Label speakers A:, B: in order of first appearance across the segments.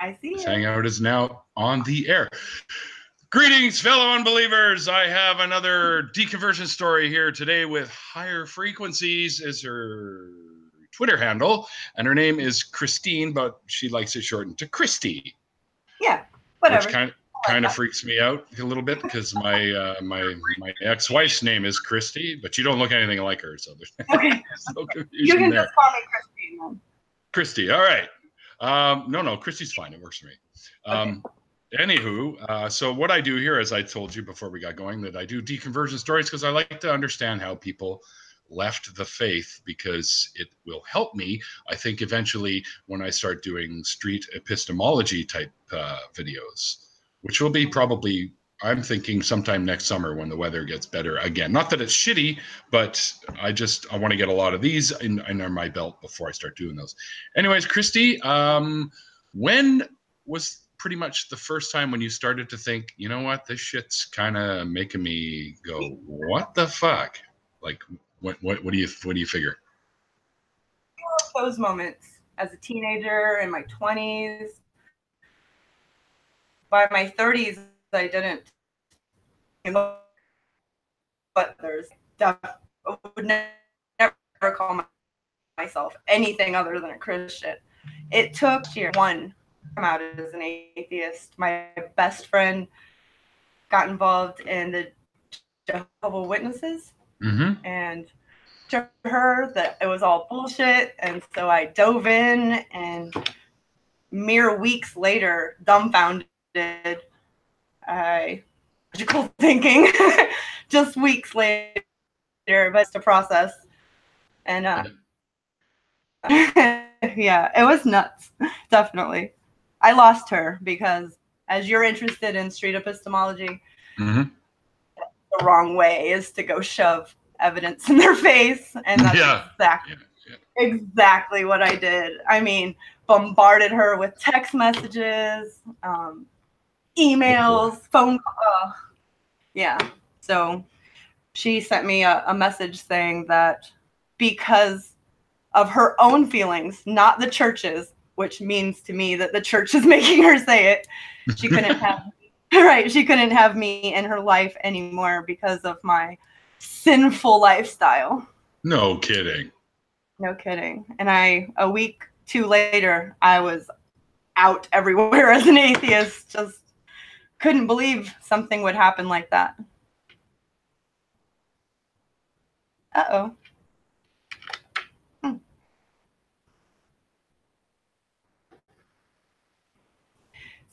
A: I see
B: This
A: it.
B: hangout is now on the air. Greetings, fellow unbelievers. I have another deconversion story here today with Higher Frequenciez as her Twitter handle. And her name is Christine, but she likes it shortened to Christy.
A: Yeah, whatever.
B: Which kind of freaks me out a little bit because my ex-wife's name is Christy, but you don't look anything like her, so there's
A: okay.
B: no confusion
A: You can
B: there.
A: just call me Christine then.
B: Christy, all right. No, Christy's fine. It works for me.
A: Okay.
B: Anywho, so what I do here, as I told you before we got going, that I do deconversion stories because I like to understand how people left the faith, because it will help me, I think, eventually when I start doing street epistemology type videos, which will be probably, I'm thinking, sometime next summer when the weather gets better again. Not that it's shitty, but I want to get a lot of these under my belt before I start doing those. Anyways, Christy, when was pretty much the first time when you started to think, you know what, this shit's kind of making me go, what the fuck? Like, what do you figure?
A: Those moments as a teenager in my 20s. By my 30s, I didn't. But there's I would never call myself anything other than a Christian. It took year one to come out as an atheist. My best friend got involved in the Jehovah's Witnesses, and to her that it was all bullshit, and so I dove in, and mere weeks later, dumbfounded, logical thinking, just weeks later, but it's a process, and yeah, it was nuts, definitely. I lost her because, as you're interested in street epistemology, the wrong way is to go shove evidence in their face, and that's exactly what I did. I mean, bombarded her with text messages, emails, phone calls. Yeah. So she sent me a message saying that because of her own feelings, not the church's, which means to me that the church is making her say it, she couldn't have she couldn't have me in her life anymore because of my sinful lifestyle.
B: No kidding.
A: No kidding. And a week, two later, I was out everywhere as an atheist. Just couldn't believe something would happen like that. Uh-oh. It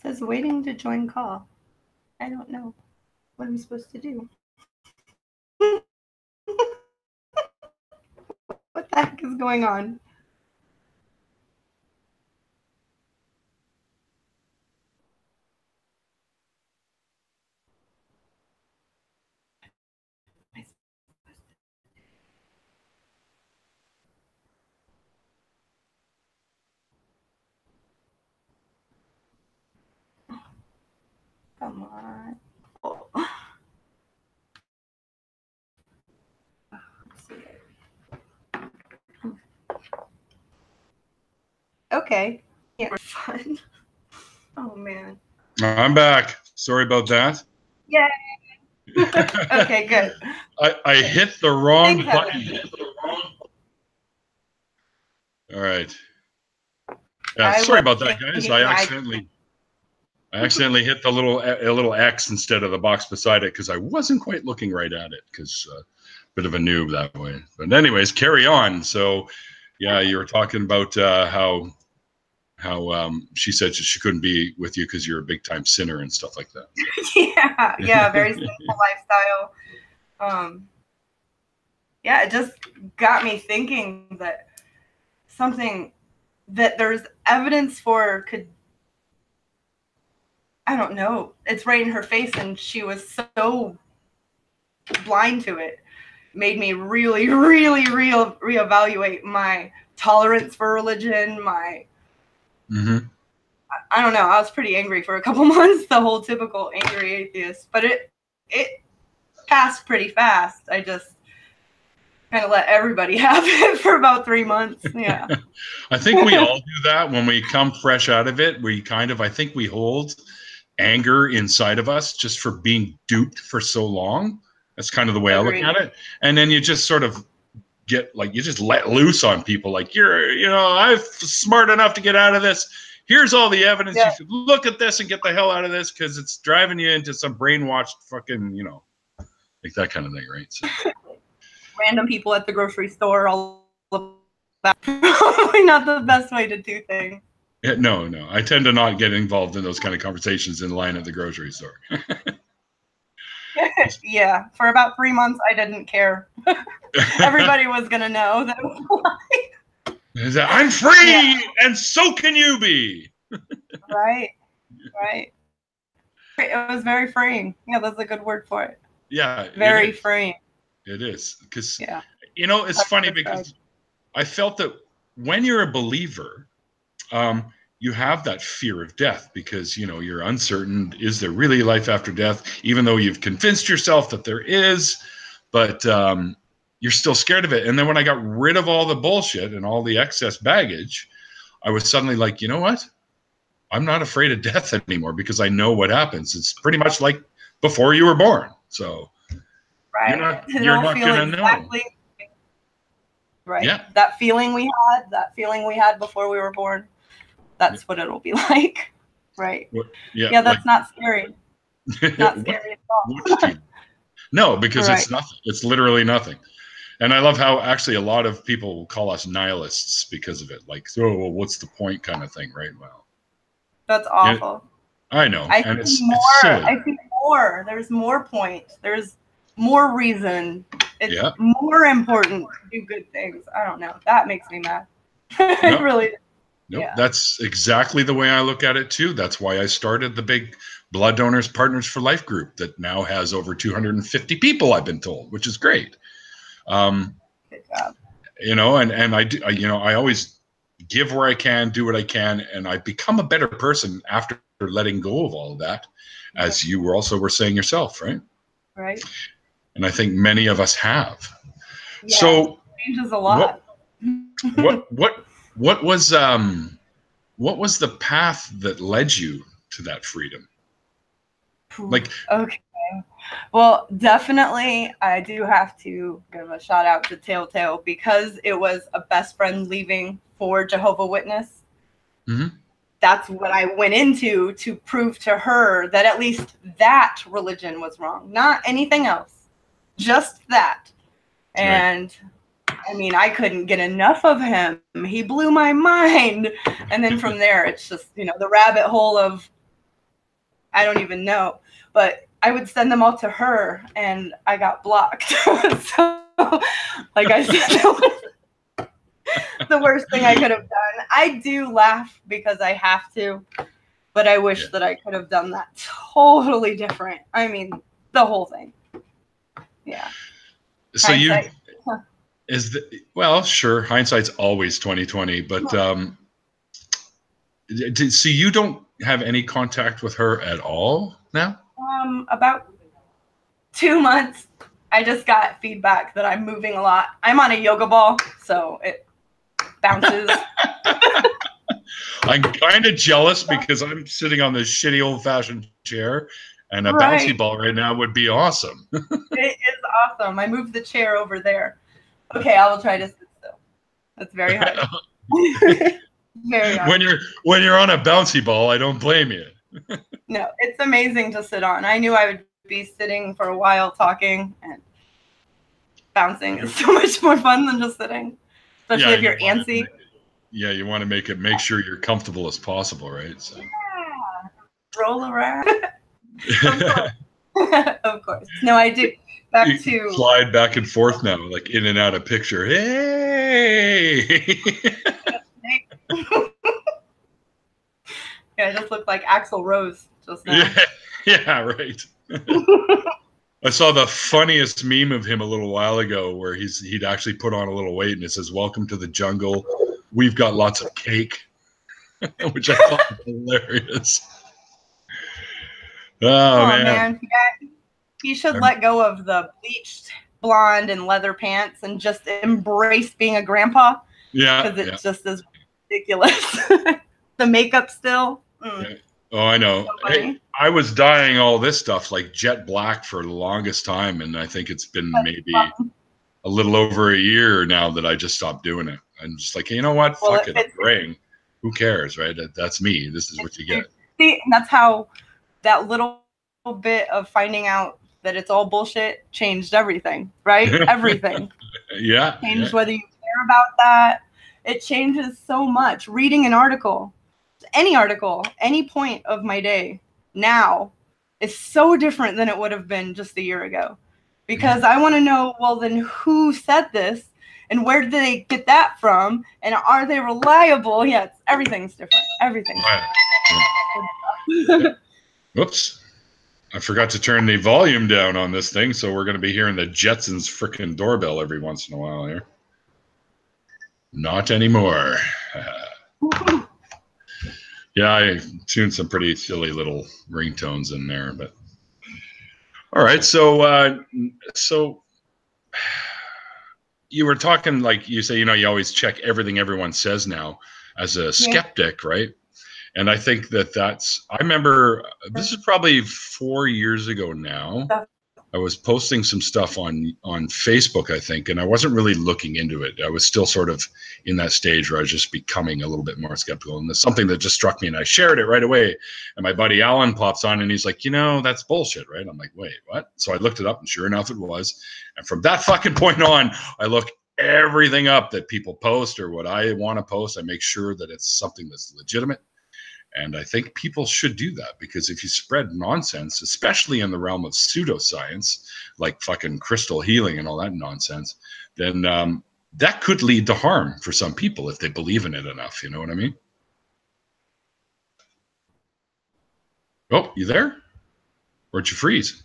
A: says waiting to join call. I don't know what I'm supposed to do. What the heck is going on? Come on. Oh. Okay. Yeah, fun. Oh man.
B: I'm back. Sorry about that.
A: Yay. Okay, good.
B: I hit the wrong button. All right. Yeah, sorry about that, guys. I accidentally hit the little X instead of the box beside it because I wasn't quite looking right at it, because bit of a noob that way. But anyways, carry on. So yeah, you were talking about how she said she couldn't be with you because you're a big time sinner and stuff like that.
A: yeah, very simple lifestyle. Yeah, it just got me thinking that something that there's evidence for could, I don't know, it's right in her face, and she was so blind to it. Made me really reevaluate my tolerance for religion, my I don't know, I was pretty angry for a couple months, the whole typical angry atheist, but it passed pretty fast. I just kind of let everybody have it for about 3 months. Yeah.
B: I think we all do that when we come fresh out of it. I think we hold anger inside of us just for being duped for so long. That's kind of the way
A: Agreed.
B: I look at it. And then you just sort of get like, you just let loose on people. Like, I'm smart enough to get out of this. Here's all the evidence. Yeah. You should look at this and get the hell out of this because it's driving you into some brainwashed fucking, like that kind of thing, right? So.
A: Random people at the grocery store all about probably not the best way to do things.
B: Yeah, no. I tend to not get involved in those kind of conversations in line at the grocery store.
A: Yeah, for about 3 months, I didn't care. Everybody was going to know that it was like...
B: I'm free, and so can you be.
A: Right. It was very freeing. Yeah, that's a good word for it.
B: Yeah.
A: Very freeing.
B: It is. Because,
A: yeah.
B: It's funny because I felt that when you're a believer, you have that fear of death because, you're uncertain. Is there really life after death? Even though you've convinced yourself that there is, but you're still scared of it. And then when I got rid of all the bullshit and all the excess baggage, I was suddenly like, you know what? I'm not afraid of death anymore because I know what happens. It's pretty much like before you were born. So
A: right.
B: you're not going to know.
A: Right.
B: Yeah.
A: That feeling we had before we were born. That's what it'll be like. Right. Yeah, that's not scary. Not scary at all.
B: No, because it's nothing. It's literally nothing. And I love how actually a lot of people call us nihilists because of it. Like, well, what's the point kind of thing, right? Well,
A: that's awful.
B: I know.
A: And it's silly. I think more. There's more point. There's more reason. It's more important to do good things. I don't know. That makes me mad. It really does.
B: Nope, that's exactly the way I look at it too. That's why I started the big Blood Donors Partners for Life group that now has over 250 people, I've been told, which is great.
A: Good job.
B: And I always give where I can, do what I can, and I become a better person after letting go of all of that, as you were saying yourself, right?
A: Right.
B: And I think many of us have.
A: Yeah,
B: so
A: it changes a lot.
B: What was the path that led you to that freedom?
A: Okay. Well, definitely I do have to give a shout out to Telltale because it was a best friend leaving for Jehovah's Witness.
B: Mm-hmm.
A: That's what I went into to prove to her that at least that religion was wrong, not anything else, just that. And I mean, I couldn't get enough of him. He blew my mind. And then from there, it's just, the rabbit hole of, I don't even know. But I would send them all to her, and I got blocked. So, like I said, that was the worst thing I could have done. I do laugh because I have to, but I wish that I could have done that totally different. I mean, the whole thing. Yeah.
B: So sure, hindsight's always 20/20, but so you don't have any contact with her at all now?
A: About 2 months. I just got feedback that I'm moving a lot. I'm on a yoga ball, so it bounces.
B: I'm kind of jealous because I'm sitting on this shitty old-fashioned chair, and a bouncy ball right now would be awesome.
A: It is awesome. I moved the chair over there. Okay, I will try to sit still. That's very hard. Very hard.
B: When you're on a bouncy ball, I don't blame you.
A: No, it's amazing to sit on. I knew I would be sitting for a while talking, and bouncing is so much more fun than just sitting, especially if you're antsy.
B: You want to make sure you're comfortable as possible, right? So.
A: Yeah, roll around. Of course. No, I do.
B: You slide back and forth now, like in and out of picture. Hey.
A: Yeah, I just looked like Axl Rose just now.
B: Yeah, right. I saw the funniest meme of him a little while ago where he'd actually put on a little weight and it says, "Welcome to the jungle. We've got lots of cake," which I thought was hilarious. Oh man.
A: Yeah, he should let go of the bleached blonde and leather pants and just embrace being a grandpa.
B: Yeah.
A: Because it just is ridiculous. The makeup still.
B: Yeah. Oh, I know.
A: So
B: hey, I was dyeing all this stuff like jet black for the longest time, and I think it's been maybe a little over a year now that I just stopped doing it. I'm just like, you know what? Fuck it. I'm graying. Who cares, right? That's me. This is what you get.
A: See, and that's how that little bit of finding out that it's all bullshit changed everything, right? Everything.
B: Yeah.
A: Changed whether you care about that. It changes so much. Reading an article, any point of my day now is so different than it would have been just a year ago. Because I want to know, well, then who said this and where did they get that from? And are they reliable? Yeah, everything's different. Everything's different.
B: Whoops. I forgot to turn the volume down on this thing, so we're going to be hearing the Jetsons frickin' doorbell every once in a while here. Not anymore. Yeah, I tuned some pretty silly little ringtones in there, but all right. So you were talking, like you say, you always check everything everyone says now as a skeptic, right? And I think I remember this is probably 4 years ago now. I was posting some stuff on Facebook, I think, and I wasn't really looking into it. I was still sort of in that stage where I was just becoming a little bit more skeptical. And there's something that just struck me, and I shared it right away. And my buddy Alan pops on, and he's like, that's bullshit, right? I'm like, wait, what? So I looked it up, and sure enough, it was. And from that fucking point on, I look everything up that people post or what I want to post. I make sure that it's something that's legitimate. And I think people should do that, because if you spread nonsense, especially in the realm of pseudoscience, like fucking crystal healing and all that nonsense, then that could lead to harm for some people if they believe in it enough. You know what I mean? Oh, you there? Where'd you freeze?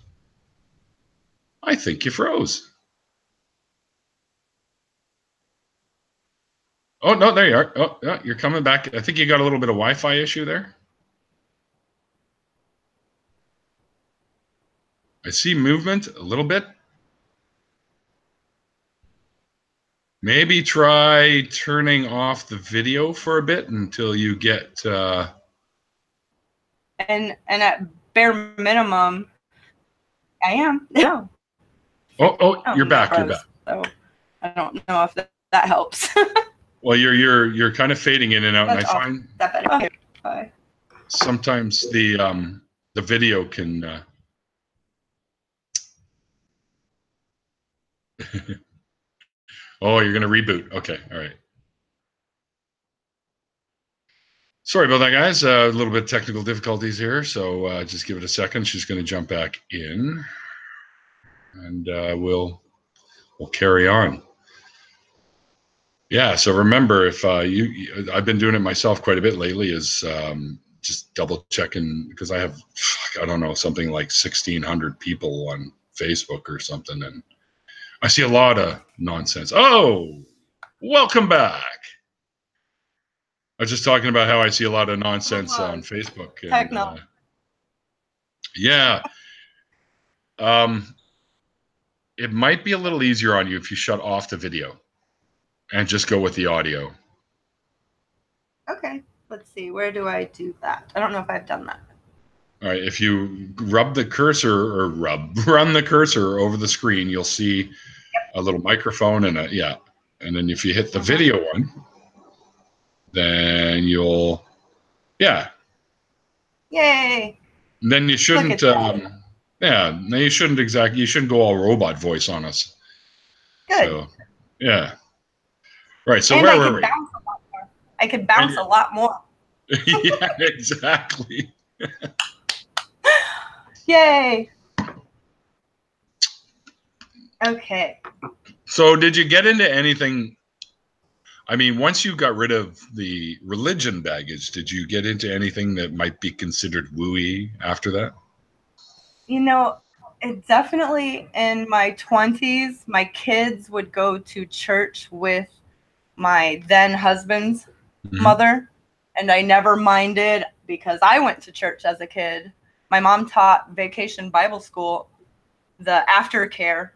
B: I think you froze. Oh, no, there you are. Oh, yeah, you're coming back. I think you got a little bit of Wi-Fi issue there. I see movement a little bit. Maybe try turning off the video for a bit until you get...
A: And at bare minimum, I am. No.
B: Oh, you're back. You're back.
A: So I don't know if that helps.
B: Well, you're kind of fading in and out, and I find
A: that better. Okay. Bye.
B: Sometimes the video can. Oh, you're gonna reboot. Okay, all right. Sorry about that, guys. A little bit of technical difficulties here, so just give it a second. She's going to jump back in, and we'll carry on. Yeah, so remember, if I've been doing it myself quite a bit lately, is just double checking, because I have, I don't know, something like 1,600 people on Facebook or something, and I see a lot of nonsense. Oh, welcome back. I was just talking about how I see a lot of nonsense on Facebook. And, yeah. It might be a little easier on you if you shut off the video and just go with the audio.
A: Okay, let's see. Where do I do that? I don't know if I've done that.
B: All right, if you run the cursor over the screen, you'll see a little microphone and and then if you hit the video one, then you'll, Yay.
A: And
B: then you shouldn't, you shouldn't go all robot voice on us.
A: Good.
B: So, yeah. Right, so
A: and
B: where were we?
A: I could bounce a lot more.
B: Yeah, exactly.
A: Yay. Okay.
B: So did you get into anything? I mean, once you got rid of the religion baggage, did you get into anything that might be considered woo-y after that?
A: It definitely, in my 20s, my kids would go to church with my then husband's mother, and I never minded because I went to church as a kid. My mom taught Vacation Bible School, the aftercare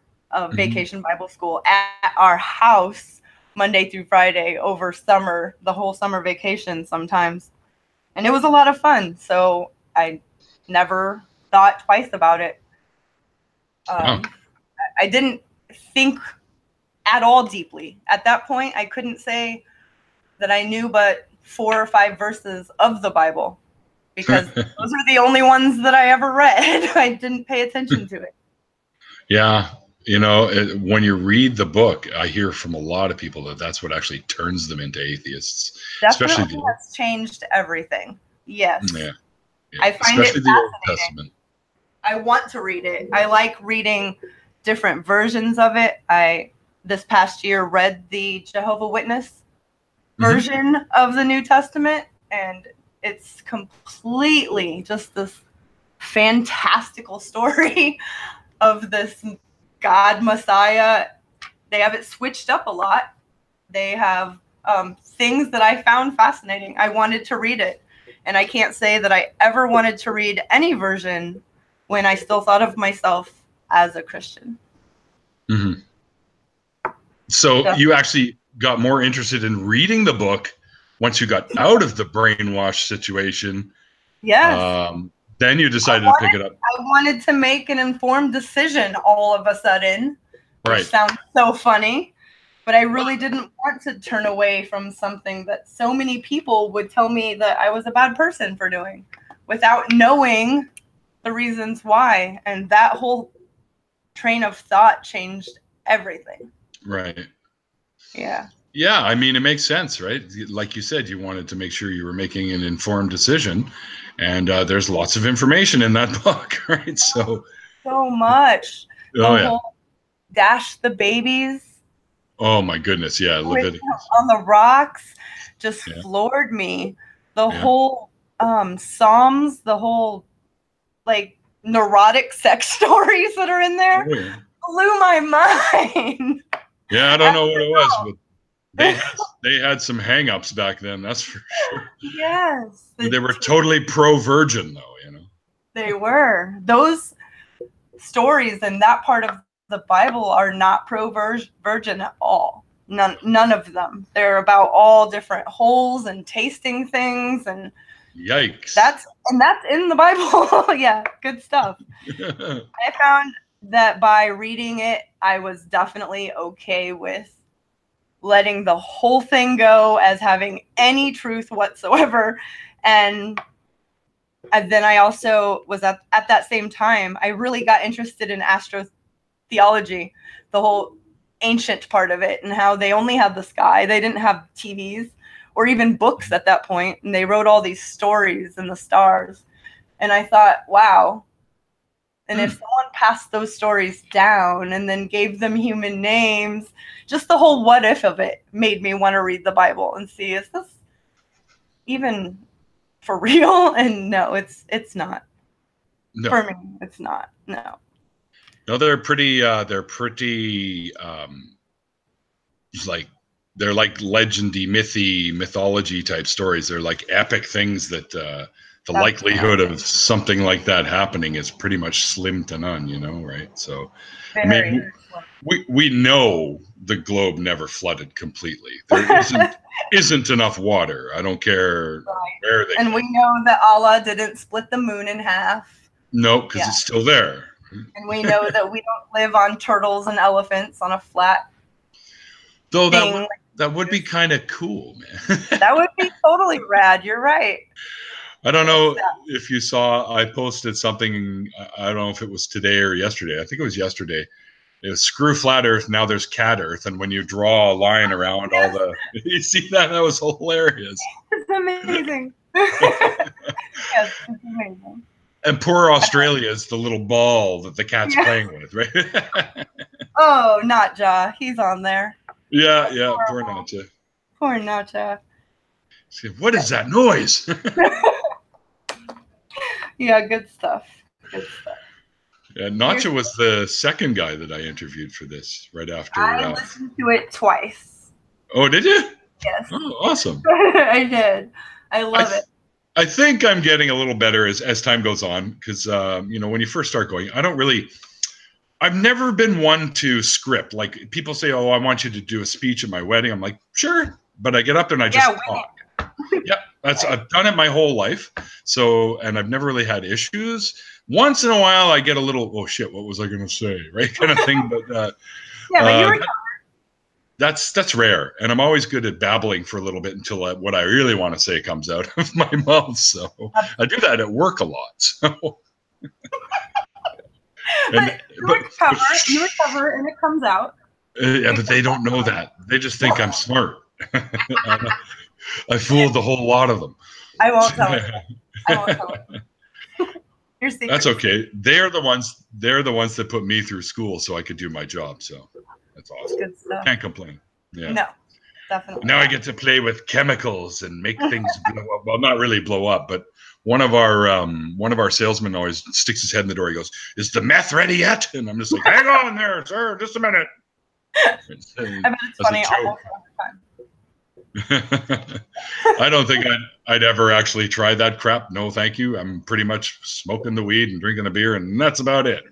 A: vacation Bible school at our house Monday through Friday over summer, the whole summer vacation sometimes. And it was a lot of fun. So I never thought twice about it.
B: Wow.
A: I didn't think at all deeply. At that point, I couldn't say that I knew but 4 or 5 verses of the Bible because those are the only ones that I ever read. I didn't pay attention to it.
B: Yeah. You know, when you read the book, I hear from a lot of people that that's what actually turns them into atheists.
A: Definitely has changed everything. Yes.
B: Yeah.
A: I find
B: especially
A: it
B: the Old
A: fascinating.
B: Testament.
A: I want to read it. I like reading different versions of it. I this past year read the Jehovah's Witness version of the New Testament, and it's completely just this fantastical story of this God Messiah. They have it switched up a lot. They have things that I found fascinating. I wanted to read it, and I can't say that I ever wanted to read any version when I still thought of myself as a Christian.
B: So you actually got more interested in reading the book once you got out of the brainwash situation.
A: Yes.
B: Then you decided to pick it up.
A: I wanted to make an informed decision all of a sudden, which
B: Right.
A: sounds so funny, but I really didn't want to turn away from something that so many people would tell me that I was a bad person for doing without knowing the reasons why. And that whole train of thought changed everything.
B: Right.
A: Yeah.
B: Yeah, I mean, it makes sense, right? Like you said, you wanted to make sure you were making an informed decision, and there's lots of information in that book, right? So
A: much.
B: Oh,
A: the whole dash the babies.
B: Oh my goodness, yeah, Leviticus
A: on the rocks just floored me. The whole Psalms, the whole like neurotic sex stories that are in there blew my mind.
B: Yeah, I don't know what it was, but they had some hang-ups back then, that's for sure.
A: Yes.
B: They were totally pro-virgin, though, you know.
A: They were. Those stories and that part of the Bible are not pro-virgin at all. None of them. They're about all different holes and tasting things, and
B: yikes.
A: That's in the Bible. Yeah, good stuff. I found that by reading it, I was definitely okay with letting the whole thing go as having any truth whatsoever. And then I also was at that same time, I really got interested in astrotheology, the whole ancient part of it, and how they only had the sky. They didn't have TVs or even books at that point, and they wrote all these stories in the stars. And I thought, wow. And if someone passed those stories down and then gave them human names, just the whole what if of it made me want to read the Bible and see, is this even for real? And no, it's not. No. For me, it's not. No.
B: No, they're pretty they're like legendy, mythology type stories. They're like epic things that the likelihood of something like that happening is pretty much slim to none, you know, right? So, I mean, we know the globe never flooded completely. There isn't enough water. I don't care where they.
A: And we know that Allah didn't split the moon in half.
B: No, because it's still there.
A: And we know that we don't live on turtles and elephants on a flat.
B: Though that would be kind of cool, man.
A: That would be totally rad. You're right.
B: I don't know if you saw, I posted something, I don't know if it was today or yesterday. I think it was yesterday. It was screw flat earth, now there's cat earth. And when you draw a line around all the, you see that? That was hilarious.
A: It's amazing. Yes, it's amazing.
B: And poor Australia is the little ball that the cat's playing with, right?
A: Oh, Notja. He's on there.
B: Yeah, poor Notja.
A: Poor Notja.
B: What is that noise?
A: Yeah, good stuff.
B: Yeah, Notja was the second guy that I interviewed for this, right after.
A: I listened to it twice.
B: Oh, did you?
A: Yes.
B: Oh, awesome.
A: I did. I love it.
B: I think I'm getting a little better as time goes on because, you know, when you first start going, I've never been one to script. Like people say, "Oh, I want you to do a speech at my wedding." I'm like, sure, but I get up there and I just talk. Yeah, I've done it my whole life. So, and I've never really had issues. Once in a while, I get a little, oh shit, what was I going to say, right, kind of thing. But
A: yeah, but you were.
B: That's rare, and I'm always good at babbling for a little bit until what I really want to say comes out of my mouth. So I do that at work a lot. So.
A: You recover, and it comes out.
B: Yeah, but they don't know that. They just think I'm smart. I fooled the whole lot of them.
A: I won't tell it. I won't tell it. Your secret.
B: That's okay. They're the ones that put me through school so I could do my job. So that's awesome.
A: Good stuff.
B: Can't complain. Yeah.
A: No, definitely.
B: Now I get to play with chemicals and make things blow up. Well, not really blow up, but one of our salesmen always sticks his head in the door. He goes, "Is the meth ready yet?" And I'm just like, "Hang on there, sir, just a minute."
A: I bet it's funny all the time.
B: I don't think I'd ever actually try that crap. No, thank you. I'm pretty much smoking the weed and drinking the beer, and that's about it.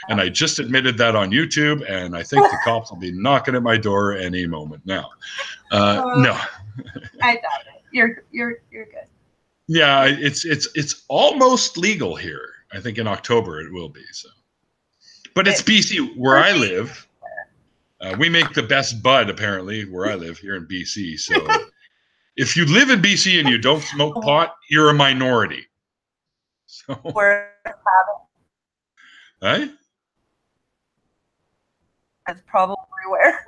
B: And I just admitted that on YouTube, and I think the cops will be knocking at my door any moment now. No,
A: I doubt it. You're good.
B: Yeah, it's almost legal here. I think in October it will be. So, but it's BC where I live. We make the best bud, apparently, where I live here in BC. So if you live in BC and you don't smoke pot, you're a minority. So
A: where
B: right?
A: It's probably everywhere.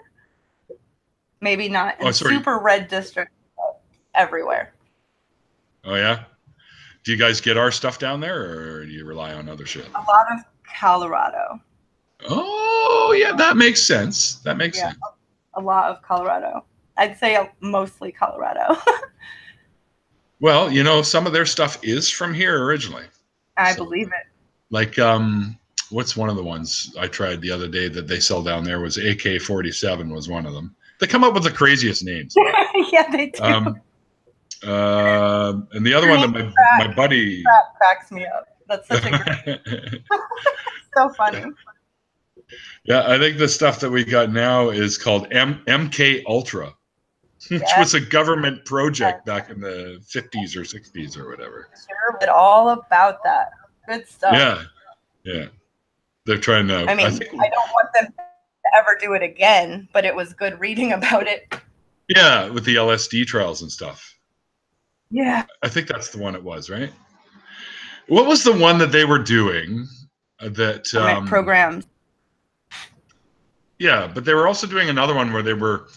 A: Maybe not in super red district, but everywhere.
B: Oh yeah? Do you guys get our stuff down there, or do you rely on other shit?
A: A lot of Colorado.
B: Oh, yeah, that makes sense. That makes sense.
A: A lot of Colorado. I'd say mostly Colorado.
B: Well, you know, some of their stuff is from here originally.
A: I believe it.
B: Like, what's one of the ones I tried the other day that they sell down there was AK-47 was one of them. They come up with the craziest names.
A: Yeah, they do.
B: And the other one that my buddy...
A: That cracks me up. That's such a great... So funny.
B: Yeah, I think the stuff that we got now is called MK Ultra, which was a government project back in the 50s or 60s or whatever.
A: Sure, but all about that. Good stuff.
B: Yeah. They're trying to...
A: I mean, I don't want them to ever do it again, but it was good reading about it.
B: Yeah, with the LSD trials and stuff.
A: Yeah.
B: I think that's the one it was, right? What was the one that they were doing that...
A: programs.
B: Yeah, but they were also doing another one where they were...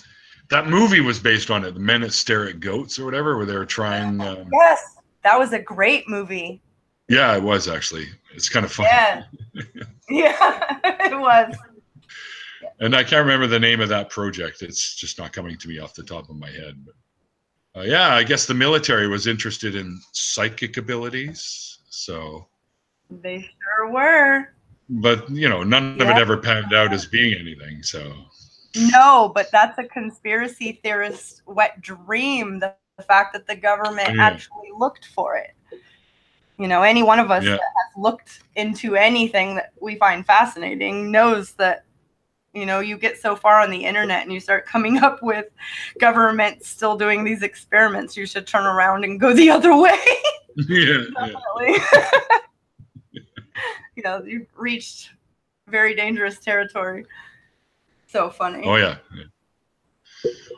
B: That movie was based on it, The Men That Stare at Goats or whatever, where they were trying...
A: Yes, that was a great movie.
B: Yeah, it was actually. It's kind of funny.
A: Yeah, yeah, it was.
B: And I can't remember the name of that project. It's just not coming to me off the top of my head. But yeah, I guess the military was interested in psychic abilities. So
A: they sure were.
B: But, you know, none of it ever panned out as being anything. So
A: no, but that's a conspiracy theorist's wet dream, the fact that the government actually looked for it. You know, any one of us that has looked into anything that we find fascinating knows that, you know, you get so far on the internet and you start coming up with government still doing these experiments, you should turn around and go the other way. Definitely. You know, you've reached very dangerous territory. So funny.
B: Oh yeah.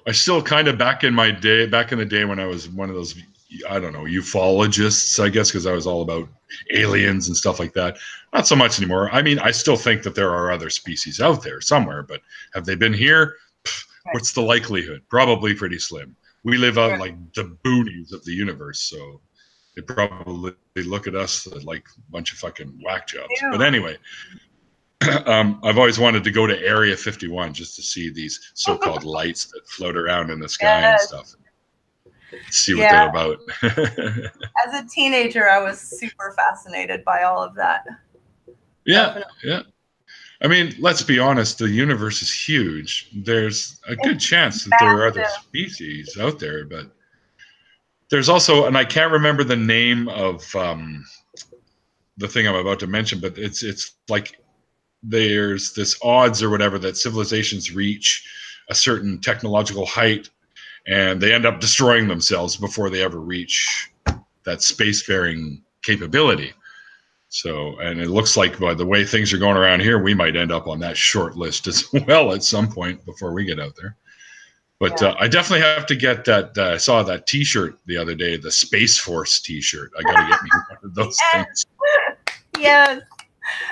B: I still kind of back in the day when I was one of those, I don't know, ufologists, I guess, because I was all about aliens and stuff like that. Not so much anymore. I mean, I still think that there are other species out there somewhere, but have they been here? What's the likelihood? Probably pretty slim. We live out like the boonies of the universe, so they probably look at us like a bunch of fucking whack jobs. Yeah. But anyway, I've always wanted to go to Area 51 just to see these so-called lights that float around in the sky and stuff. See what they're about.
A: As a teenager, I was super fascinated by all of that.
B: Yeah, definitely. Yeah. I mean, let's be honest, the universe is huge. There's a good chance that there are other species out there, but there's also, and I can't remember the name of the thing I'm about to mention, but it's like there's this odds or whatever that civilizations reach a certain technological height and they end up destroying themselves before they ever reach that spacefaring capability. So, and it looks like by the way things are going around here, we might end up on that short list as well at some point before we get out there. But I definitely have to get that. I saw that T-shirt the other day, the Space Force T-shirt. I got to get me one of those things.
A: Yes.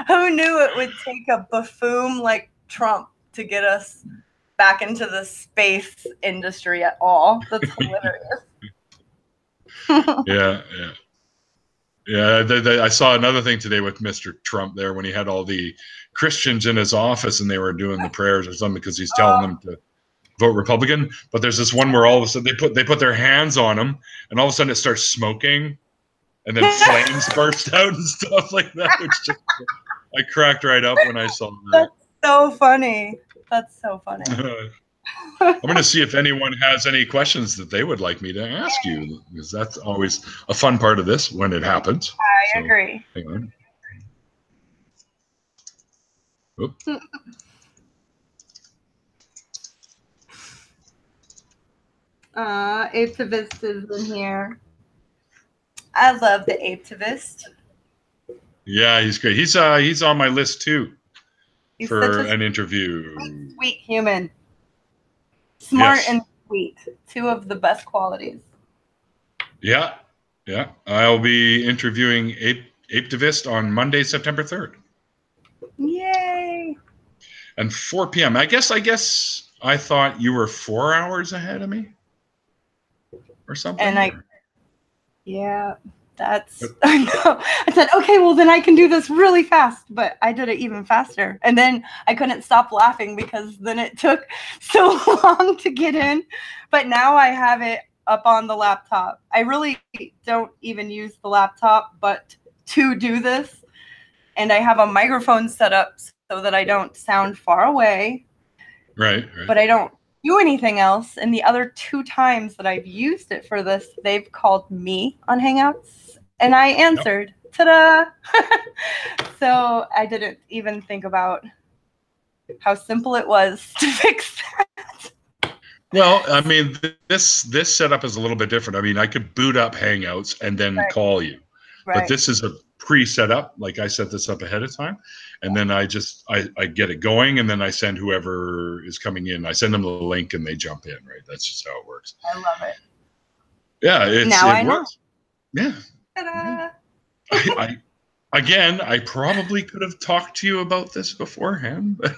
A: Who knew it would take a buffoon like Trump to get us back into the space industry at all? That's hilarious.
B: Yeah. I saw another thing today with Mr. Trump there when he had all the Christians in his office and they were doing the prayers or something because he's telling them to vote Republican. But there's this one where all of a sudden they put their hands on him and all of a sudden it starts smoking. And then flames burst out and stuff like that. Which just, I cracked right up when I saw that.
A: That's so funny. That's so funny.
B: I'm going to see if anyone has any questions that they would like me to ask you, because that's always a fun part of this when it happens.
A: I agree.
B: Hang on.
A: Atheist is in here. I love the Atheist.
B: Yeah, he's great. He's on my list too for an interview.
A: Sweet human. Smart and sweet. Two of the best qualities.
B: Yeah. I'll be interviewing Atheist on Monday, September 3rd.
A: Yay!
B: And 4 p.m. I guess I thought you were 4 hours ahead of me or something.
A: And that's I know. I said, okay, well then I can do this really fast, but I did it even faster. And then I couldn't stop laughing because then it took so long to get in. But now I have it up on the laptop. I really don't even use the laptop but to do this. And I have a microphone set up so that I don't sound far away.
B: Right.
A: But I don't do anything else. And the other 2 times that I've used it for this, they've called me on Hangouts. And I answered. Yep. Ta-da! So I didn't even think about how simple it was to fix that.
B: Well, I mean, this setup is a little bit different. I mean, I could boot up Hangouts and then call you. Right. But this is a pre-set up. Like I set this up ahead of time. And then I get it going. And then I send whoever is coming in. I send them the link and they jump in, right? That's just how it works.
A: I love it.
B: Yeah, it works.
A: Know.
B: Yeah. I probably could have talked to you about this beforehand, but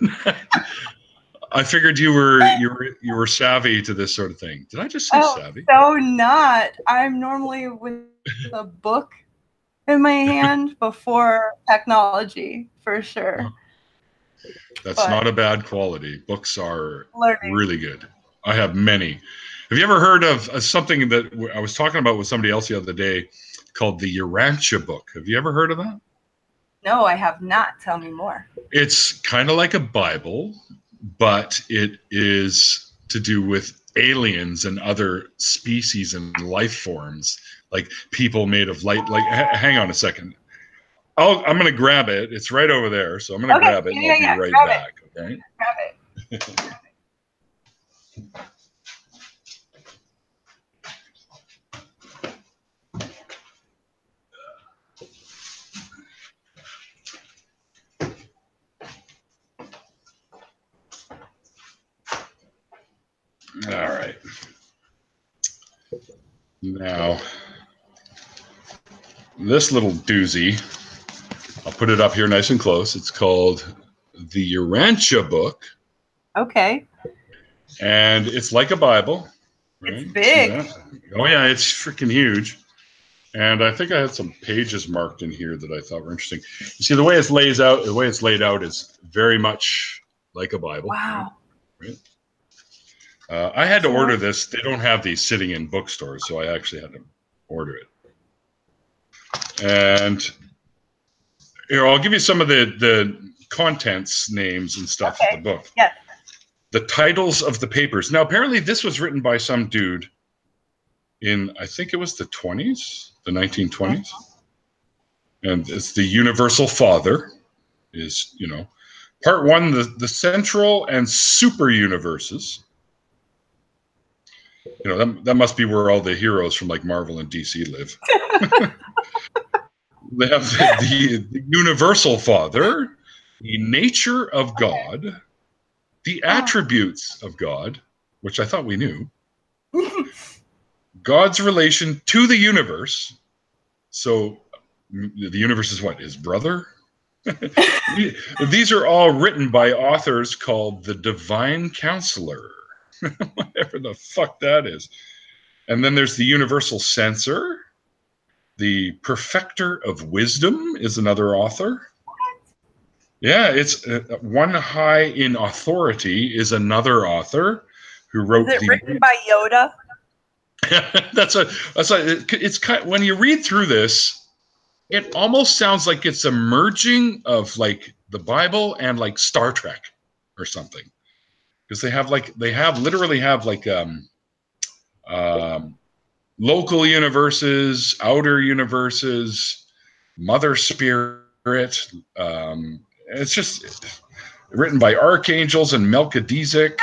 B: I figured you were savvy to this sort of thing. Did I just say savvy?
A: So not. I'm normally with a book in my hand before technology, for sure.
B: That's not a bad quality. Books are really good. I have many. Have you ever heard of something that I was talking about with somebody else the other day called the Urantia book? Have you ever heard of that?
A: No, I have not. Tell me more.
B: It's kind of like a Bible, but it is to do with aliens and other species and life forms, like people made of light. Like, hang on a second. I'm going to grab it. It's right over there. So I'm going to grab it and I'll be right back. Okay.
A: Grab it.
B: All right. Now, this little doozy, I'll put it up here nice and close. It's called the Urantia book.
A: Okay.
B: And it's like a Bible. Right?
A: It's big.
B: Oh, yeah, it's freaking huge. And I think I had some pages marked in here that I thought were interesting. You see, the way it's laid out is very much like a Bible.
A: Wow.
B: Right? I had to order this. They don't have these sitting in bookstores, so I actually had to order it. And here, I'll give you some of the contents, names, and stuff of the book.
A: Yes.
B: The titles of the papers. Now, apparently, this was written by some dude in, I think it was the 20s, the 1920s. And it's the Universal Father is, Part 1, the central and super universes. You know, that must be where all the heroes from like Marvel and DC live. They have the universal Father, the nature of God, the attributes of God, which I thought we knew, God's relation to the universe. So the universe is what? His brother? These are all written by authors called the Divine Counselor. Whatever the fuck that is. And then there's the universal censor. The Perfecter of Wisdom is another author. Yeah, it's One High in Authority is another author who wrote.
A: Is it written by Yoda?
B: It's kind of, when you read through this, it almost sounds like it's a merging of like the Bible and like Star Trek or something, because they literally have local universes, outer universes, Mother Spirit. It's just written by archangels and Melchizedek,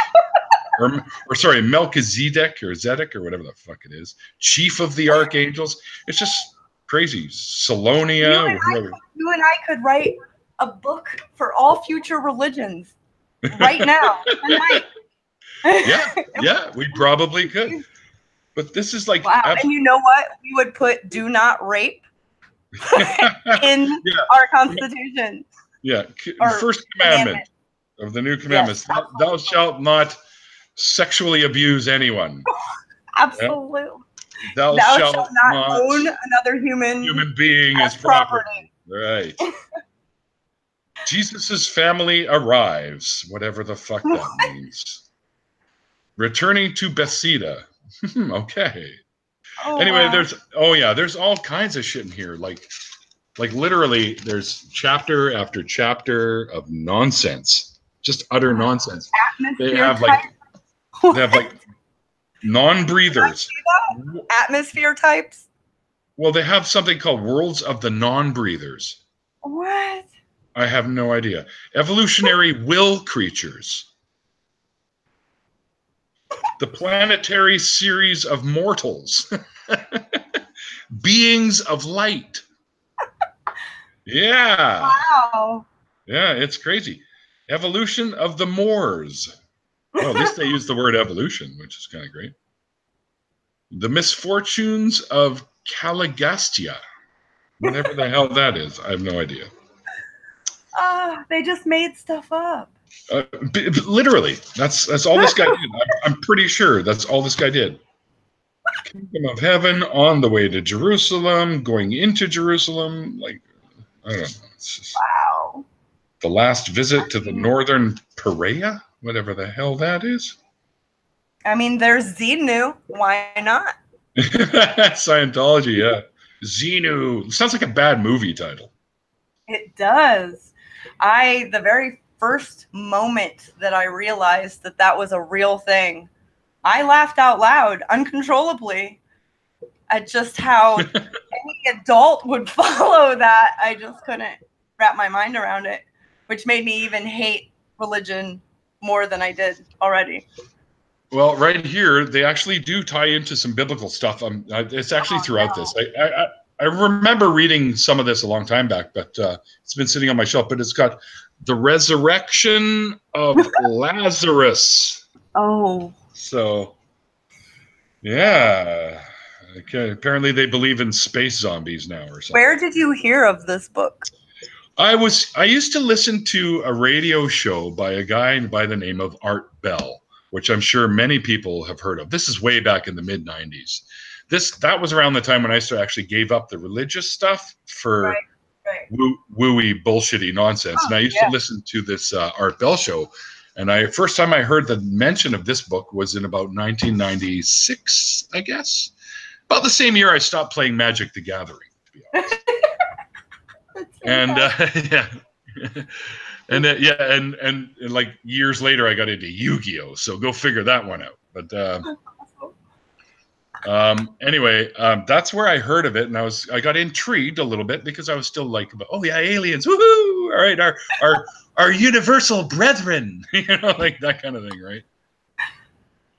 B: or sorry, Melchizedek or Zedek or whatever the fuck it is, chief of the archangels. It's just crazy. Salonia.
A: You and I could write a book for all future religions right now tonight.
B: Yeah, we probably could. But this is like,
A: wow. And you know what? We would put "do not rape" in our Constitution.
B: Yeah, first commandment of the new commandments: yes, thou shalt not sexually abuse anyone.
A: Absolutely.
B: Yeah? Thou shalt not
A: own another human
B: being as property. Right. Jesus's family arrives, whatever the fuck that means. Returning to Bethsaida. Okay. Anyway, there's all kinds of shit in here. Like literally, there's chapter after chapter of nonsense, just utter nonsense. They have non-breathers.
A: Atmosphere types.
B: Well, they have something called Worlds of the Non-Breathers.
A: What?
B: I have no idea. Evolutionary will creatures. The planetary series of mortals. Beings of light. Yeah.
A: Wow.
B: Yeah, it's crazy. Evolution of the Moors. Well, at least they use the word evolution, which is kind of great. The misfortunes of Caligastia. Whatever the hell that is. I have no idea.
A: They just made stuff up.
B: Literally, that's all this guy did. I'm pretty sure that's all this guy did. Kingdom of Heaven, on the way to Jerusalem, going into Jerusalem. Like, I don't know. It's just,
A: wow.
B: The last visit to the northern Perea, whatever the hell that is.
A: I mean, there's Xenu. Why not?
B: Scientology, yeah. Xenu. Sounds like a bad movie title.
A: It does. The very first moment that I realized that was a real thing, I laughed out loud uncontrollably at just how any adult would follow that. I just couldn't wrap my mind around it, which made me even hate religion more than I did already.
B: Well, right here, they actually do tie into some biblical stuff. It's actually throughout this. I remember reading some of this a long time back, but it's been sitting on my shelf. But it's got the resurrection of Lazarus.
A: Oh.
B: So, yeah. Okay. Apparently they believe in space zombies now or something.
A: Where did you hear of this book?
B: I used to listen to a radio show by a guy by the name of Art Bell, which I'm sure many people have heard of. This is way back in the mid-90s. That was around the time when I actually gave up the religious stuff for wooey bullshitty nonsense. And I used to listen to this Art Bell show. And first time I heard the mention of this book was in about 1996, I guess. About the same year I stopped playing Magic the Gathering, to be honest. And like years later I got into Yu-Gi-Oh! So go figure that one out. But anyway, that's where I heard of it, and I got intrigued a little bit because I was still like, oh yeah, aliens, woohoo! Woo! All right, our universal brethren, like that kind of thing, right?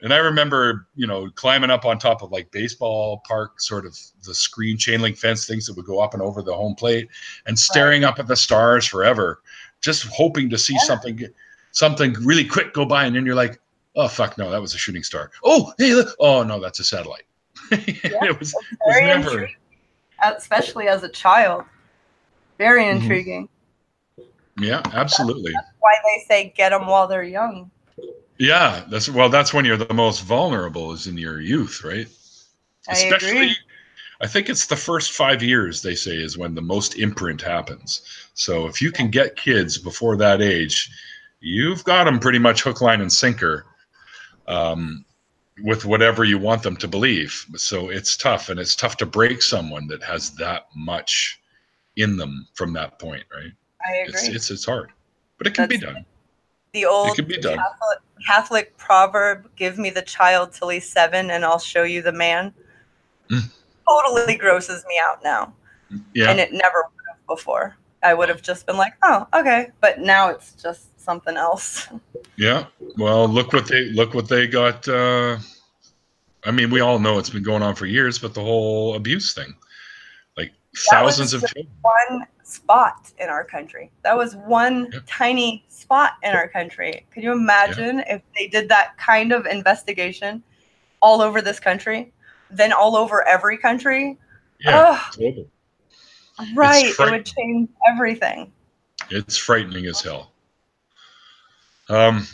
B: And I remember, climbing up on top of like baseball park, sort of the screen chain link fence things that would go up and over the home plate, and staring up at the stars forever, just hoping to see something really quick go by, and then you're like, oh fuck no, that was a shooting star. Oh hey, look. Oh no, that's a satellite. It was never
A: intriguing, especially as a child. Very intriguing.
B: Yeah, absolutely.
A: That's why they say get them while they're young.
B: Yeah, that's when you're the most vulnerable, is in your youth, right? Especially,
A: agree.
B: I think it's the first 5 years, they say, is when the most imprint happens. So if you can get kids before that age, you've got them pretty much hook, line, and sinker, with whatever you want them to believe. So it's tough, and it's tough to break someone that has that much in them from that point, right?
A: I agree.
B: It's hard, but it can be done.
A: The old Catholic proverb, give me the child till he's 7 and I'll show you the man, totally grosses me out now.
B: Yeah.
A: And it never would have before. I would have just been like, oh, okay. But now it's just something else. Yeah.
B: Well, look what they got. I mean, we all know it's been going on for years, but the whole abuse thing, like thousands of children.
A: One spot in our country. That was one tiny spot in our country. Could you imagine if they did that kind of investigation all over this country, then all over every country?
B: Yeah, global.
A: Right. It would change everything.
B: It's frightening as hell. And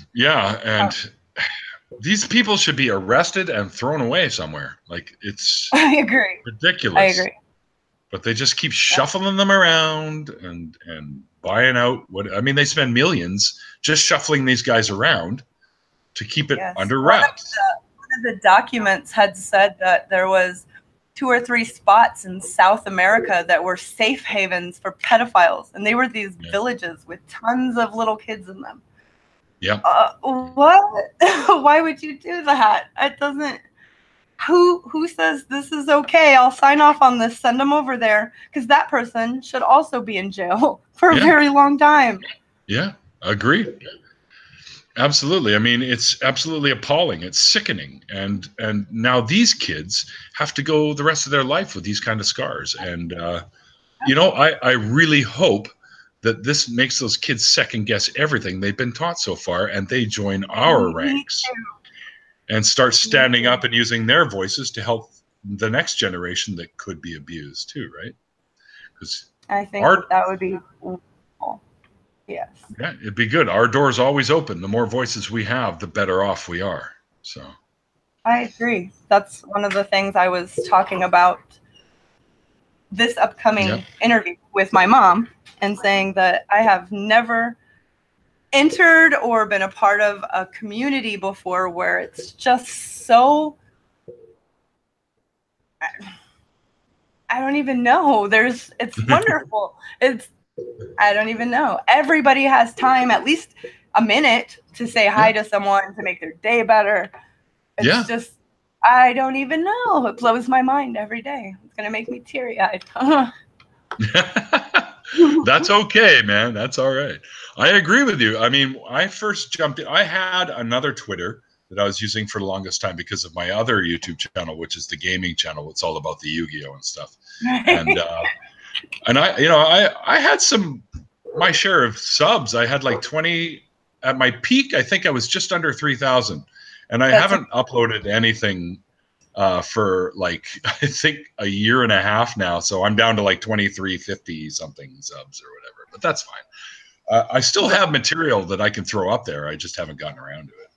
B: these people should be arrested and thrown away somewhere. Like, it's
A: I agree.
B: Ridiculous.
A: I agree.
B: But they just keep shuffling them around and buying out they spend millions just shuffling these guys around to keep it under wraps.
A: One of the documents had said that there was 2 or 3 spots in South America that were safe havens for pedophiles, and they were these villages with tons of little kids in them.
B: Yeah.
A: What? Why would you do that? It doesn't. Who says this is okay? I'll sign off on this. Send them over there, because that person should also be in jail for a very long time.
B: Yeah, agreed. Absolutely. I mean, it's absolutely appalling. It's sickening. And now these kids have to go the rest of their life with these kind of scars. And, I really hope that this makes those kids second guess everything they've been taught so far, and they join our ranks and start standing up and using their voices to help the next generation that could be abused too, right? Because
A: I think that would be wonderful. Yes.
B: Yeah, it'd be good. Our door's always open. The more voices we have, the better off we are. So
A: I agree. That's one of the things I was talking about this upcoming interview with my mom, and saying that I have never entered or been a part of a community before where it's just so, I don't even know. It's wonderful. I don't even know. Everybody has time, at least a minute, to say hi to someone, to make their day better. It's just, I don't even know. It blows my mind every day. It's going to make me teary-eyed.
B: That's okay, man. That's all right. I agree with you. I mean, I first jumped in. I had another Twitter that I was using for the longest time because of my other YouTube channel, which is the gaming channel. It's all about the Yu-Gi-Oh and stuff. And I had my share of subs. I had like 20 at my peak. I think I was just under 3,000, and I haven't uploaded anything for like, I think a year and a half now. So I'm down to like 2350 something subs or whatever, but that's fine. I still have material that I can throw up there. I just haven't gotten around to it.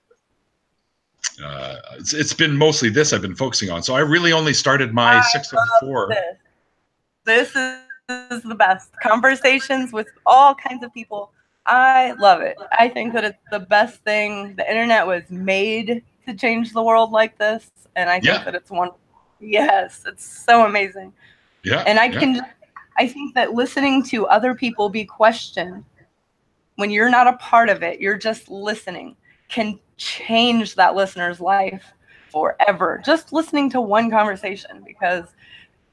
B: It's been mostly this I've been focusing on. So I really only started my 604.
A: This is the best. Conversations with all kinds of people. I love it. I think that it's the best thing. The internet was made to change the world like this, and I think that it's wonderful. Yes, it's so amazing.
B: Yeah.
A: And I think that listening to other people be questioned when you're not a part of it, you're just listening, can change that listener's life forever. Just listening to one conversation, because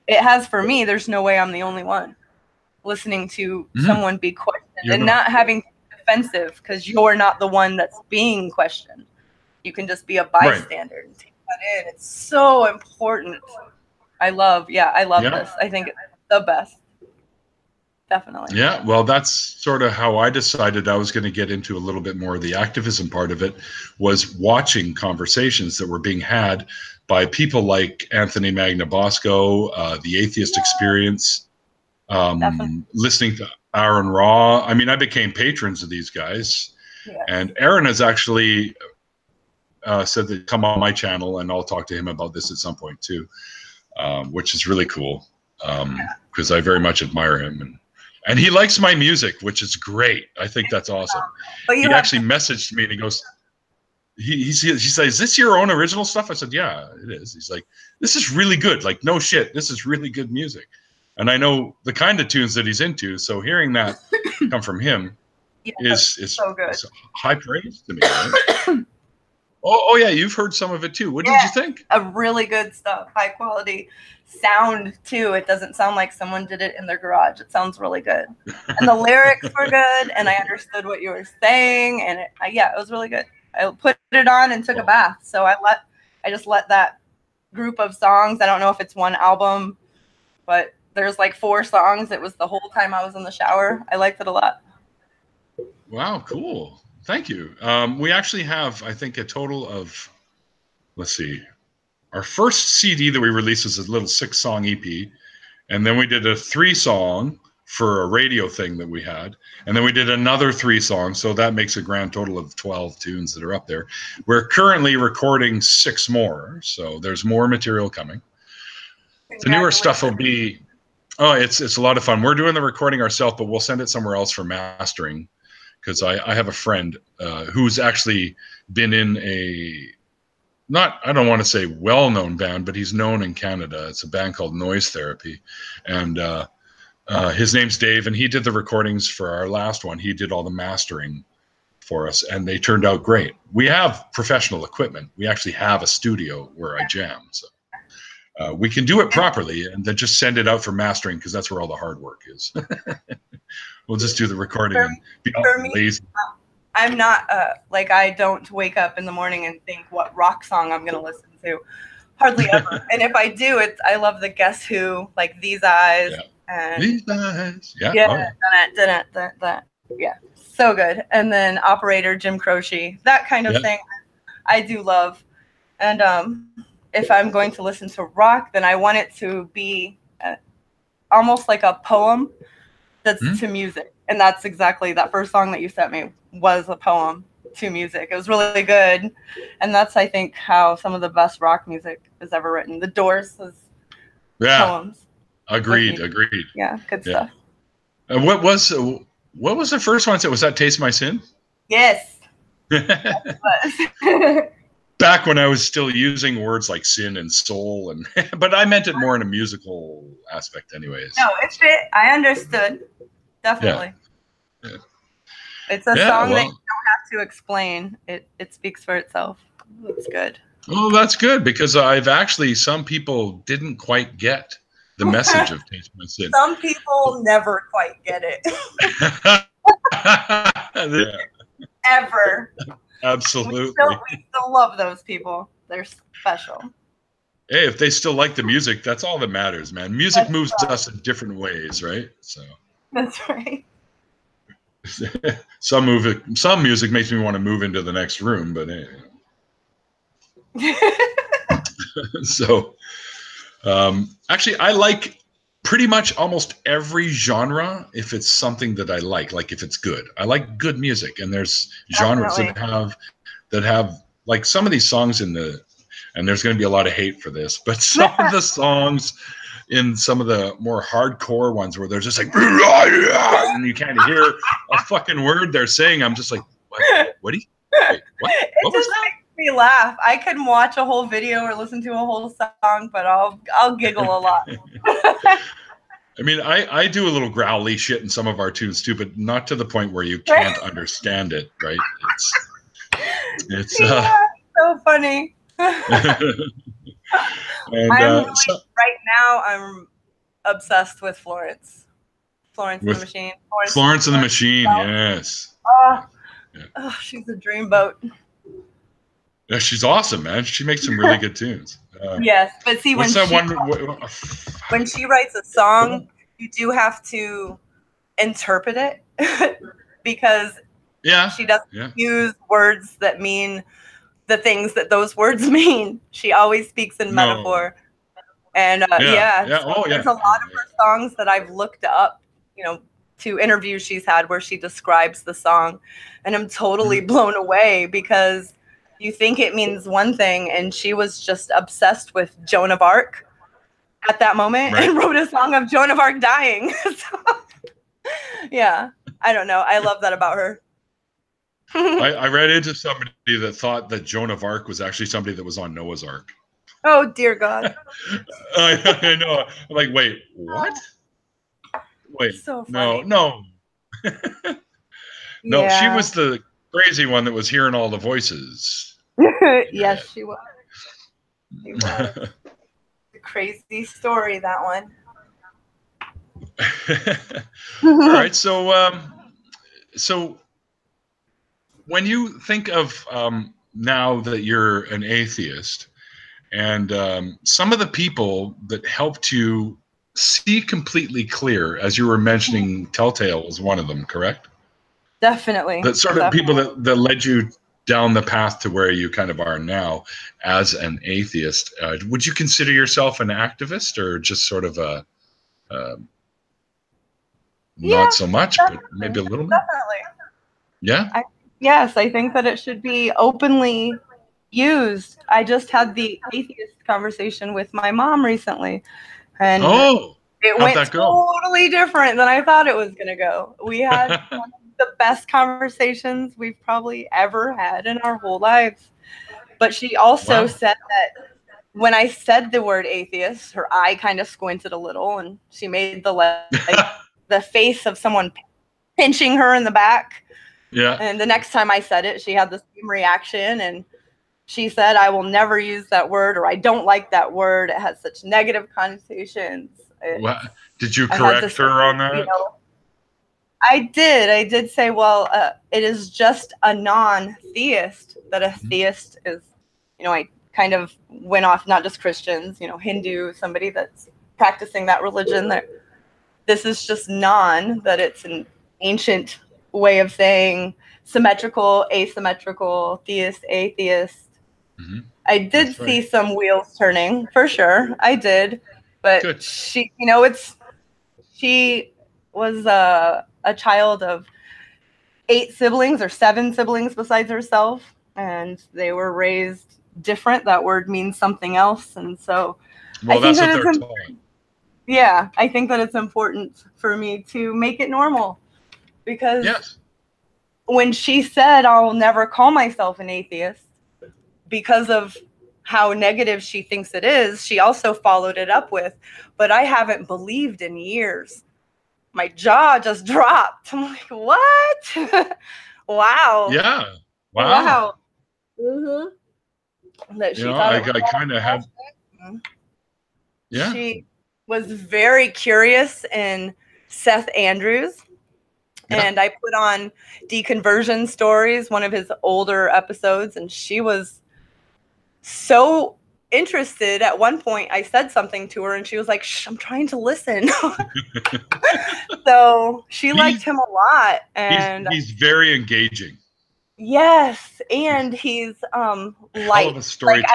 A: it has for me. There's no way I'm the only one. listening to someone be questioned and
B: not
A: not having to be defensive because you're not the one that's being questioned. You can just be a bystander and take that in. It's so important. I love this. I think it's the best. Definitely.
B: Yeah, well, that's sort of how I decided I was going to get into a little bit more of the activism part of it, was watching conversations that were being had by people like Anthony Magnabosco, the Atheist Experience, listening to Aaron Raw. I mean, I became patrons of these guys. Yeah. And Aaron has actually said that come on my channel and I'll talk to him about this at some point too, which is really cool because I very much admire him. And he likes my music, which is great. I think that's awesome. He actually messaged me and he goes, he says, "Is this your own original stuff?" I said, "Yeah, it is." He's like, "This is really good. Like, no shit, this is really good music." And I know the kind of tunes that he's into, so hearing that come from him is so good. Is high praise to me. Right? Oh yeah, you've heard some of it too. What did you think?
A: A really good stuff, high quality sound too. It doesn't sound like someone did it in their garage. It sounds really good, and the lyrics were good, and I understood what you were saying, and it was really good. I put it on and took a bath. So I just let that group of songs. I don't know if it's one album, but there's like 4 songs. It was the whole time I was in the shower. I liked it a lot.
B: Wow, cool. Thank you. We actually have, I think, a total of, let's see, our first CD that we released was a little 6-song EP. And then we did a 3-song for a radio thing that we had. And then we did another 3 songs. So that makes a grand total of 12 tunes that are up there. We're currently recording 6 more. So there's more material coming. The newer stuff will be, it's a lot of fun. We're doing the recording ourselves, but we'll send it somewhere else for mastering. Because I have a friend who's actually been in I don't want to say well-known band, but he's known in Canada. It's a band called Noise Therapy. And his name's Dave, and he did the recordings for our last one. He did all the mastering for us, and they turned out great. We have professional equipment. We actually have a studio where I jam. So we can do it properly and then just send it out for mastering because that's where all the hard work is. We'll just do the recording and be lazy.
A: I'm not I don't wake up in the morning and think what rock song I'm going to listen to. Hardly ever. And if I do, I love the Guess Who, like These Eyes.
B: Yeah.
A: And
B: These Eyes. Yeah.
A: Yeah. So good. And then Operator Jim Croce, that kind of thing I do love. And if I'm going to listen to rock, then I want it to be almost like a poem that's to music. And that's exactly that first song that you sent me was a poem to music. It was really good. And that's, I think, how some of the best rock music is ever written. The Doors is poems.
B: Agreed.
A: Yeah, good stuff.
B: And what was the first one? Was that Taste My Sin?
A: Yes.
B: Back when I was still using words like sin and soul, but I meant it more in a musical aspect anyways.
A: No, it fit. I understood. Definitely. Yeah. It's a song that you don't have to explain. It speaks for itself. It's good.
B: Well, that's good because some people didn't quite get the message of Taste My Sin.
A: Some people never quite get it. Ever.
B: Absolutely.
A: We still love those people. They're special.
B: Hey, if they still like the music, that's all that matters, man. Music moves us in different ways, right? So. That's right.
A: Some
B: music makes me want to move into the next room, but so actually I like pretty much almost every genre if it's something that I like if it's good. I like good music, and there's genres that have like some of these songs and there's going to be a lot of hate for this, but some of the songs in some of the more hardcore ones where they're just like and you can't hear a fucking word they're saying, I'm just like, what do you wait, what?
A: It just makes me laugh. I can watch a whole video or listen to a whole song, but I'll giggle a lot.
B: I mean, I do a little growly shit in some of our tunes too, but not to the point where you can't understand it, right? It's
A: so funny.
B: And
A: right now I'm obsessed with Florence. Florence and
B: With
A: the Machine.
B: Florence and the Machine, yes.
A: Oh,
B: Yeah.
A: oh, she's a dreamboat.
B: Yeah, she's awesome, man. She makes some really good tunes.
A: Yes, but see,
B: What's that one?
A: When she writes a song, you do have to interpret it because she doesn't use words that mean the things that those words mean. She always speaks in metaphor. And there's a lot of her songs that I've looked up, to interviews she's had where she describes the song, and I'm totally blown away because you think it means one thing, and she was just obsessed with Joan of Arc at that moment and wrote a song of Joan of Arc dying. So, yeah, I don't know. I love that about her.
B: I read into somebody that thought that Joan of Arc was actually somebody that was on Noah's Ark.
A: Oh, dear God.
B: I know. I'm like, wait, what? Wait,
A: so
B: no.
A: No,
B: She was the crazy one that was hearing all the voices.
A: Yes, she was. She was. A crazy story, that one.
B: All right, so when you think of now that you're an atheist, and some of the people that helped you see completely clear, as you were mentioning, Telltale was one of them, correct?
A: Definitely.
B: The sort of people that led you down the path to where you kind of are now as an atheist. Would you consider yourself an activist, or just sort of a not so much, but maybe a little bit?
A: Definitely.
B: Yeah?
A: Yes, I think that it should be openly used. I just had the atheist conversation with my mom recently, and it went totally different than I thought it was going to go. We had one of the best conversations we've probably ever had in our whole lives. But she also said that when I said the word atheist, her eye kind of squinted a little, and she made the face of someone pinching her in the back.
B: Yeah.
A: And the next time I said it, she had the same reaction, and she said, "I will never use that word," or "I don't like that word. It has such negative connotations."
B: Did you correct her on that?
A: I did say, well, it is just a non-theist that a theist is, I kind of went off, not just Christians, Hindu, somebody that's practicing that religion. That this is just that it's an ancient way of saying symmetrical, asymmetrical, theist, atheist.
B: Mm-hmm.
A: I did see some wheels turning, for sure. I did. But she, she was a child of 8 siblings or 7 siblings besides herself, and they were raised different. That word means something else. And so I think that it's important. Yeah, I think that it's important for me to make it normal, because when she said, "I'll never call myself an atheist," because of how negative she thinks it is, she also followed it up with, "But I haven't believed in years." My jaw just dropped. I'm like, what? Wow.
B: Yeah. Wow.
A: Mm-hmm. That she
B: I kind of had.
A: Yeah. She was very curious in Seth Andrews. Yeah. And I put on Deconversion Stories, one of his older episodes, and she was so interested. At one point, I said something to her, and she was like, "Shh, I'm trying to listen." So she liked him a lot, and
B: he's very engaging.
A: Yes, and he's light. Like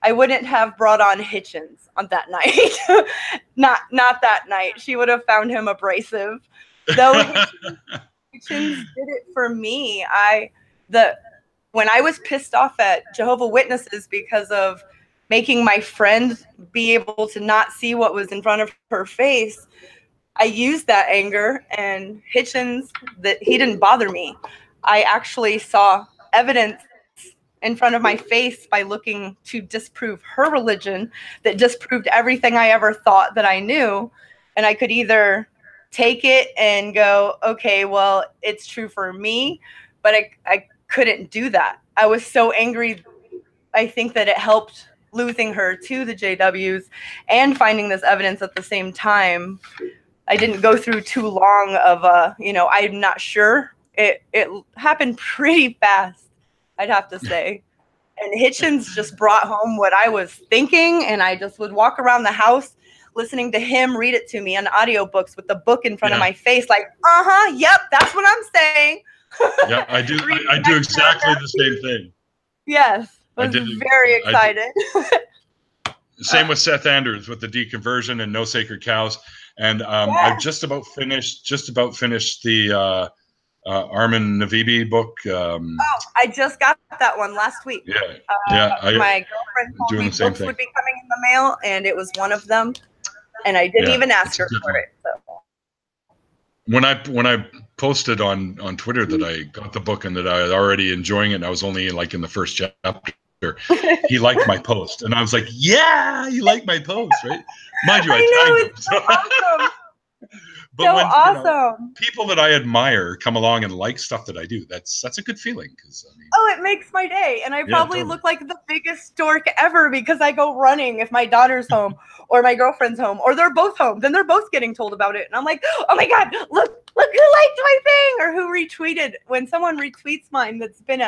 A: I wouldn't have brought on Hitchens on that night. not that night. She would have found him abrasive. Though Hitchens did it for me. When I was pissed off at Jehovah's Witnesses because of making my friend be able to not see what was in front of her face, I used that anger, and Hitchens, that he didn't bother me. I actually saw evidence in front of my face by looking to disprove her religion that disproved everything I ever thought that I knew. And I could either take it and go, okay, well, it's true for me, but I couldn't do that. I was so angry. I think that it helped losing her to the JWs and finding this evidence at the same time. I didn't go through too long of I'm not sure. It happened pretty fast, I'd have to say. And Hitchens just brought home what I was thinking, and I just would walk around the house listening to him read it to me on audiobooks with the book in front of my face, like, yep, that's what I'm saying.
B: Yeah, I do. I do exactly the same thing.
A: Yes, I was very excited.
B: Same with Seth Andrews with the Deconversion and No Sacred Cows, and I've just about finished the Armin Navibi book.
A: I just got that one last week. My girlfriend told me books would be coming in the mail, and it was one of them, and I didn't even ask her for it. So.
B: When I posted on Twitter that I got the book and that I was already enjoying it, and I was only like in the first chapter, he liked my post, and I was like, "Yeah, you like my post, right?" Mind you, I tagged him. So awesome. But
A: so
B: when
A: awesome.
B: People that I admire come along and like stuff that I do, that's a good feeling. Because
A: it makes my day, and I probably look like the biggest dork ever because I go running if my daughter's home or my girlfriend's home or they're both home. Then they're both getting told about it, and I'm like, "Oh my god, look who liked my thing or who retweeted." When someone retweets mine, that's been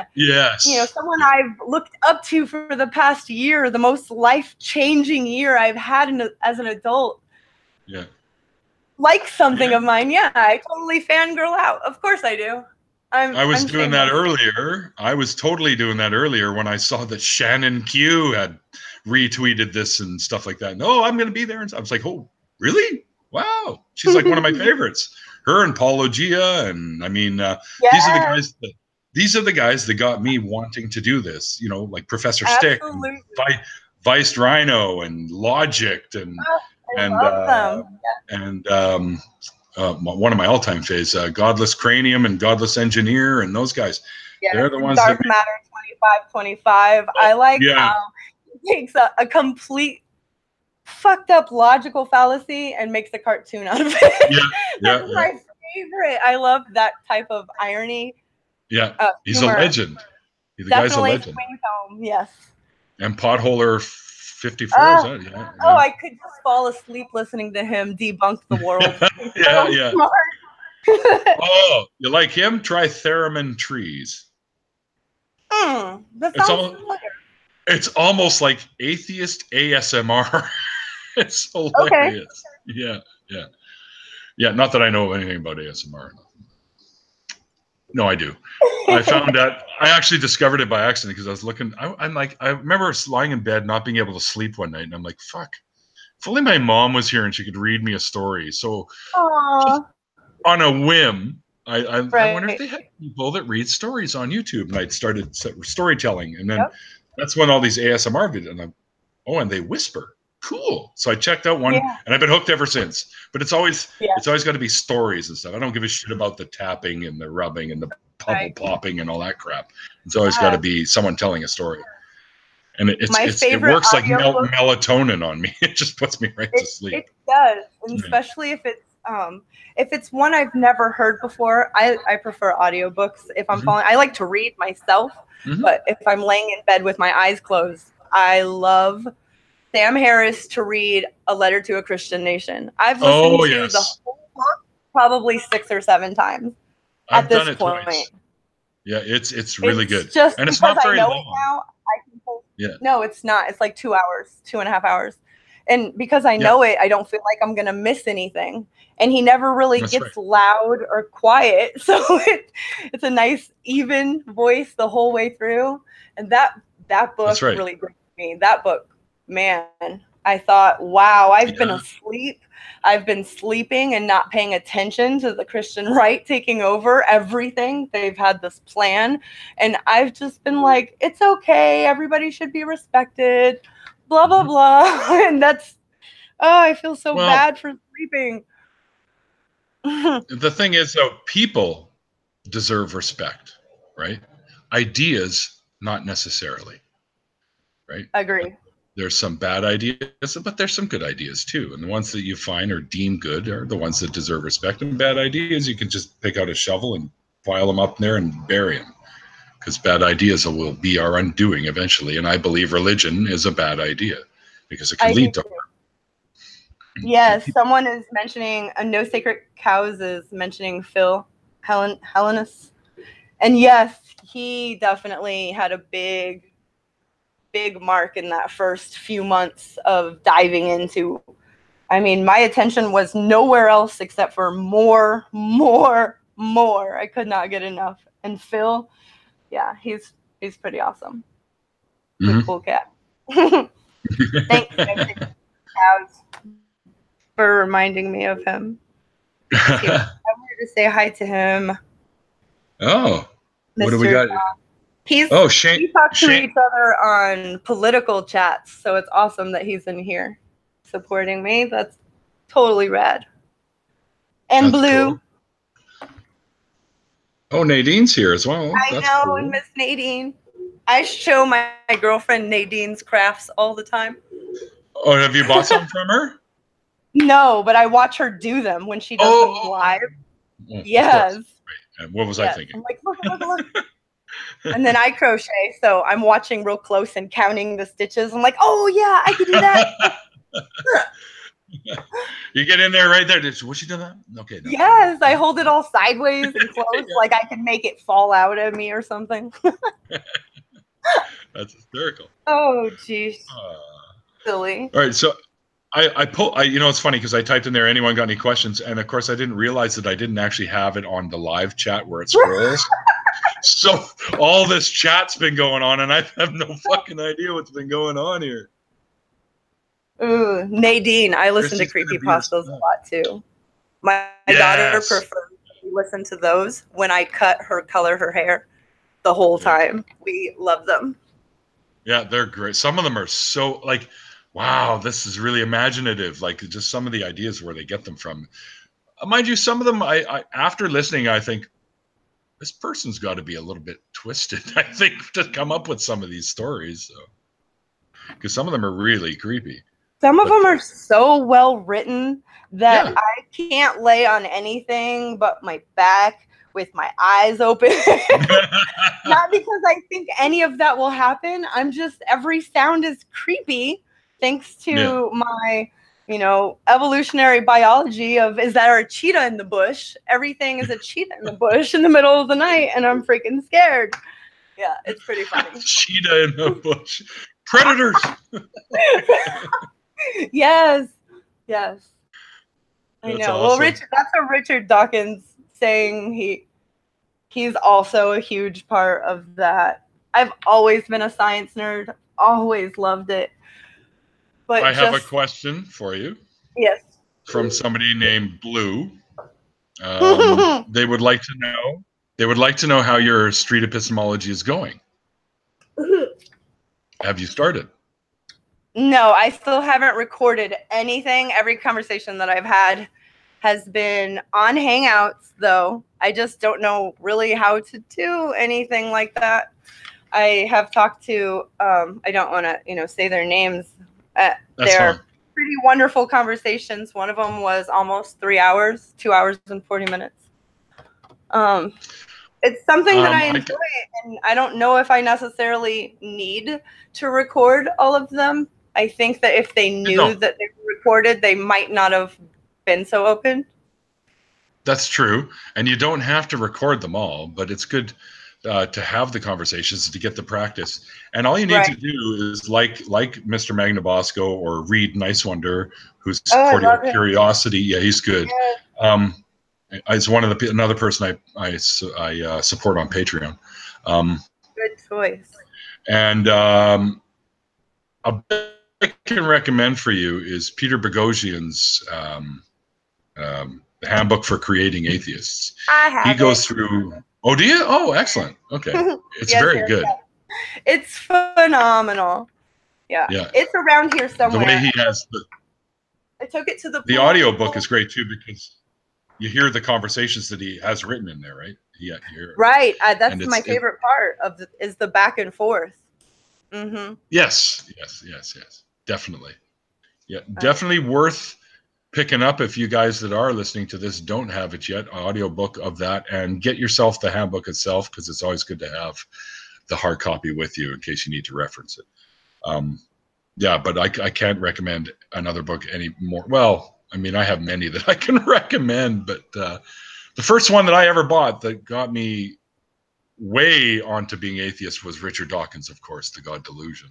A: someone I've looked up to for the past year, the most life-changing year I've had as an adult.
B: Yeah.
A: Like something of mine, I totally fangirl out. Of course I do.
B: I was doing that earlier. I was totally doing that earlier when I saw that Shannon Q had retweeted this and stuff like that. No, I'm going to be there. And I was like, oh, really? Wow. She's like one of my favorites. Her and Paulo Gia. And I mean, these are the guys that got me wanting to do this, like Professor Stick, and Viced Rhino and Logic and one of my all-time faves, Godless Cranium and Godless Engineer, and those guys. They're the ones
A: Dark Matter 2525. I like how he takes a complete fucked up logical fallacy and makes a cartoon out of it. That's my favorite. I love that type of irony.
B: Yeah, he's a legend. The guy's a legend.
A: Yes.
B: And Potholer 54.
A: I could just fall asleep listening to him debunk the world.
B: Oh, you like him? Try Theremin Trees.
A: That sounds familiar.
B: It's almost like atheist ASMR. It's hilarious. Okay. Yeah. Not that I know anything about ASMR. No, I do. I found out. I actually discovered it by accident because I was looking. I'm like, I remember lying in bed, not being able to sleep one night, and I'm like, fuck. If only my mom was here and she could read me a story. So, on a whim, I wonder if they had people that read stories on YouTube, and I'd started storytelling, and then that's when all these ASMR videos, and they whisper. Cool. So I checked out one, and I've been hooked ever since. But it's always got to be stories and stuff. I don't give a shit about the tapping and the rubbing and the bubble popping and all that crap. It's always got to be someone telling a story. And it works like melatonin on me. It just puts me right to sleep.
A: It does, and especially if it's one I've never heard before. I prefer audiobooks. If I'm falling, I like to read myself. But if I'm laying in bed with my eyes closed, I love Sam Harris to read A Letter to a Christian Nation. I've listened to the whole book probably 6 or 7 times at this point. Twice.
B: Yeah, it's really good.
A: Just
B: and it's not very long.
A: Now, no, it's not. It's like 2 hours, 2.5 hours. And because I know it, I don't feel like I'm going to miss anything. And he never really gets loud or quiet. So it's a nice, even voice the whole way through. And that book really grew me. That book, man, I thought, wow, I've been asleep. I've been sleeping and not paying attention to the Christian right taking over everything. They've had this plan. And I've just been like, it's okay. Everybody should be respected. Blah, blah, blah. And that's, I feel so bad for sleeping.
B: The thing is, though, people deserve respect, right? Ideas, not necessarily, right?
A: Agree.
B: There's some bad ideas, but there's some good ideas too. And the ones that you find or deem good are the ones that deserve respect. And bad ideas, you can just pick out a shovel and pile them up there and bury them. Because bad ideas will be our undoing eventually. And I believe religion is a bad idea because it can lead to harm.
A: Yes, someone is mentioning No Sacred Cows is mentioning Phil Hellenus. And yes, he definitely had a big mark in that first few months of diving into. I mean, my attention was nowhere else except for more. I could not get enough. And Phil, yeah, he's pretty awesome. He's a cool cat. Thanks, Cows, for reminding me of him. I wanted to say hi to him.
B: Oh,
A: Mr.
B: what do we got?
A: We talk to each other on political chats, so it's awesome that he's in here supporting me. That's totally rad. And
B: That's
A: Blue.
B: Cool. Oh, Nadine's here as well.
A: I know, cool. And Miss Nadine. I show my girlfriend Nadine's crafts all the time.
B: Oh, have you bought some from her?
A: No, but I watch her do them when she does them live. Oh, yes.
B: What was I thinking?
A: I'm like, look. And then I crochet, so I'm watching real close and counting the stitches. I'm like, oh yeah, I could do that.
B: You get in there right there. Was she doing that? Okay. No.
A: Yes, I hold it all sideways and close, like I can make it fall out of me or something.
B: That's hysterical.
A: Oh, jeez. Silly.
B: All right, so I it's funny because I typed in there, anyone got any questions? And of course I didn't realize that I didn't actually have it on the live chat where it scrolls. So all this chat's been going on and I have no fucking idea what's been going on here.
A: Ooh, Nadine, I listen to creepypastas a lot too. My daughter prefers to listen to those when I color her hair the whole time. We love them. Yeah,
B: they're great. Some of them are so like, wow, this is really imaginative. Like just some of the ideas where they get them from. Mind you, some of them, I after listening, I think this person's got to be a little bit twisted. I think to come up with some of these stories, because some of them are really creepy.
A: Some of them are so well written that I can't lay on anything but my back with my eyes open. Not because I think any of that will happen. I'm just, every sound is creepy thanks to my, evolutionary biology of, is there a cheetah in the bush? Everything is a cheetah in the bush in the middle of the night and I'm freaking scared. Yeah, it's pretty funny.
B: Cheetah in the bush. Predators.
A: Yes. I know. Awesome. Well, that's a Richard Dawkins saying. He's also a huge part of that. I've always been a science nerd, always loved it. But
B: I have a question for you.
A: Yes.
B: From somebody named Blue. They would like to know how your street epistemology is going. Have you started?
A: No, I still haven't recorded anything. Every conversation that I've had has been on Hangouts, though. I just don't know really how to do anything like that. I have talked to, I don't want to, say their names. They're pretty wonderful conversations. One of them was almost 3 hours, 2 hours and 40 minutes. It's something that I enjoy, and I don't know if I necessarily need to record all of them. I think that if they knew that they were recorded, they might not have been so open.
B: That's true. And you don't have to record them all, but it's good to have the conversations to get the practice. And all you need to do is like Mr. Magnabosco or Reed Nicewonder, who's Cordial Curiosity. Yeah, he's good. Yeah. He's another person I support on Patreon.
A: Good choice.
B: And a bit I can recommend for you is Peter Boghossian's Handbook for Creating Atheists. He goes through. Oh, do you? Oh, excellent. Okay, it's very good.
A: Yes. It's phenomenal. Yeah, it's around here somewhere.
B: The way he has
A: I took it to
B: the audio book is great too because you hear the conversations that he has written in there, right?
A: Right. That's my favorite part is the back and forth. Mm-hmm.
B: Yes. Definitely. Yeah, definitely worth picking up if you guys that are listening to this don't have it yet, audiobook of that, and get yourself the handbook itself because it's always good to have the hard copy with you in case you need to reference it. Yeah, but I can't recommend another book anymore. Well, I mean, I have many that I can recommend, but the first one that I ever bought that got me way onto being atheist was Richard Dawkins, of course, The God Delusion.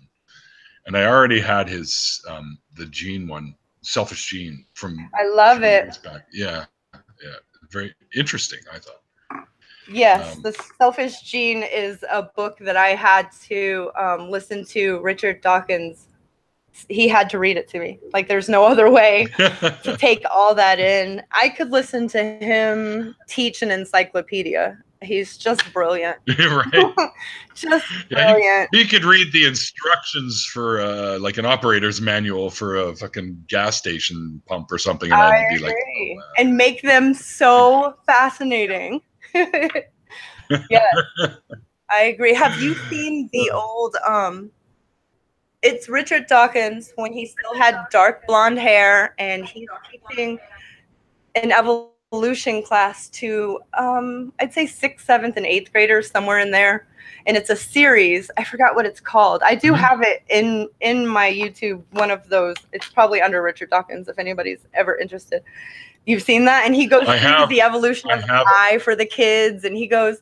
B: And I already had his the Gene one, Selfish Gene, from
A: I
B: a
A: love
B: few
A: it.
B: years back. Yeah, yeah, very interesting, I thought.
A: Yes, The Selfish Gene is a book that I had to listen to Richard Dawkins. He had to read it to me. Like, there's no other way to take all that in. I could listen to him teach an encyclopedia. He's just brilliant.
B: Right.
A: Just
B: Yeah,
A: brilliant.
B: he could read the instructions for like an operator's manual for a fucking gas station pump or something, and I'd be like,
A: oh, and make them so fascinating. Yeah, I agree. Have you seen the old it's Richard Dawkins when he still had dark blonde hair, and he's teaching an evolution class to I'd say 6th, 7th, and 8th graders, somewhere in there. And it's a series. I forgot what it's called. I do have it in my YouTube, one of those. It's probably under Richard Dawkins if anybody's ever interested. You've seen that? And he goes through the evolution of the eye for the kids, and he goes,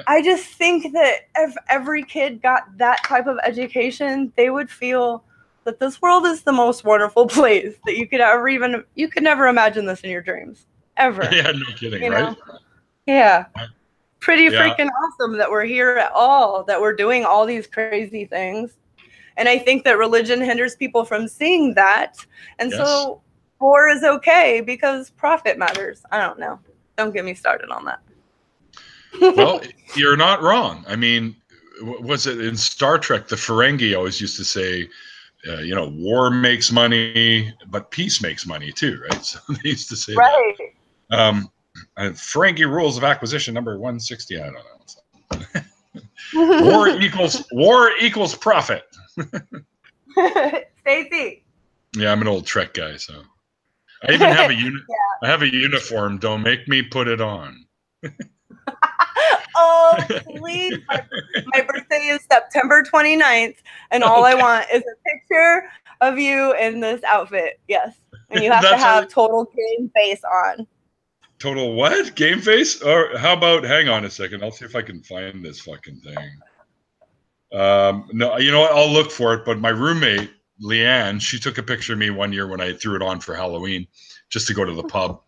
A: I just think that if every kid got that type of education, they would feel that this world is the most wonderful place that you could never imagine this in your dreams. Ever.
B: Yeah, no kidding, right?
A: Yeah. Pretty freaking awesome that we're here at all, that we're doing all these crazy things. And I think that religion hinders people from seeing that. And so war is okay because profit matters. I don't know. Don't get me started on that.
B: Well, you're not wrong. I mean, was it in Star Trek? The Ferengi always used to say, war makes money, but peace makes money too, right? So they used to say that. Ferengi rules of acquisition number 160. I don't know. War equals profit.
A: Stacy.
B: Yeah, I'm an old Trek guy, so I even have a I have a uniform. Don't make me put it on.
A: Oh, please. My birthday is September 29th, and all I want is a picture of you in this outfit. Yes. And you have to have total game face on.
B: Total what? Game face? Or how about, hang on a second. I'll see if I can find this fucking thing. No, you know what? I'll look for it. But my roommate, Leanne, she took a picture of me one year when I threw it on for Halloween just to go to the pub.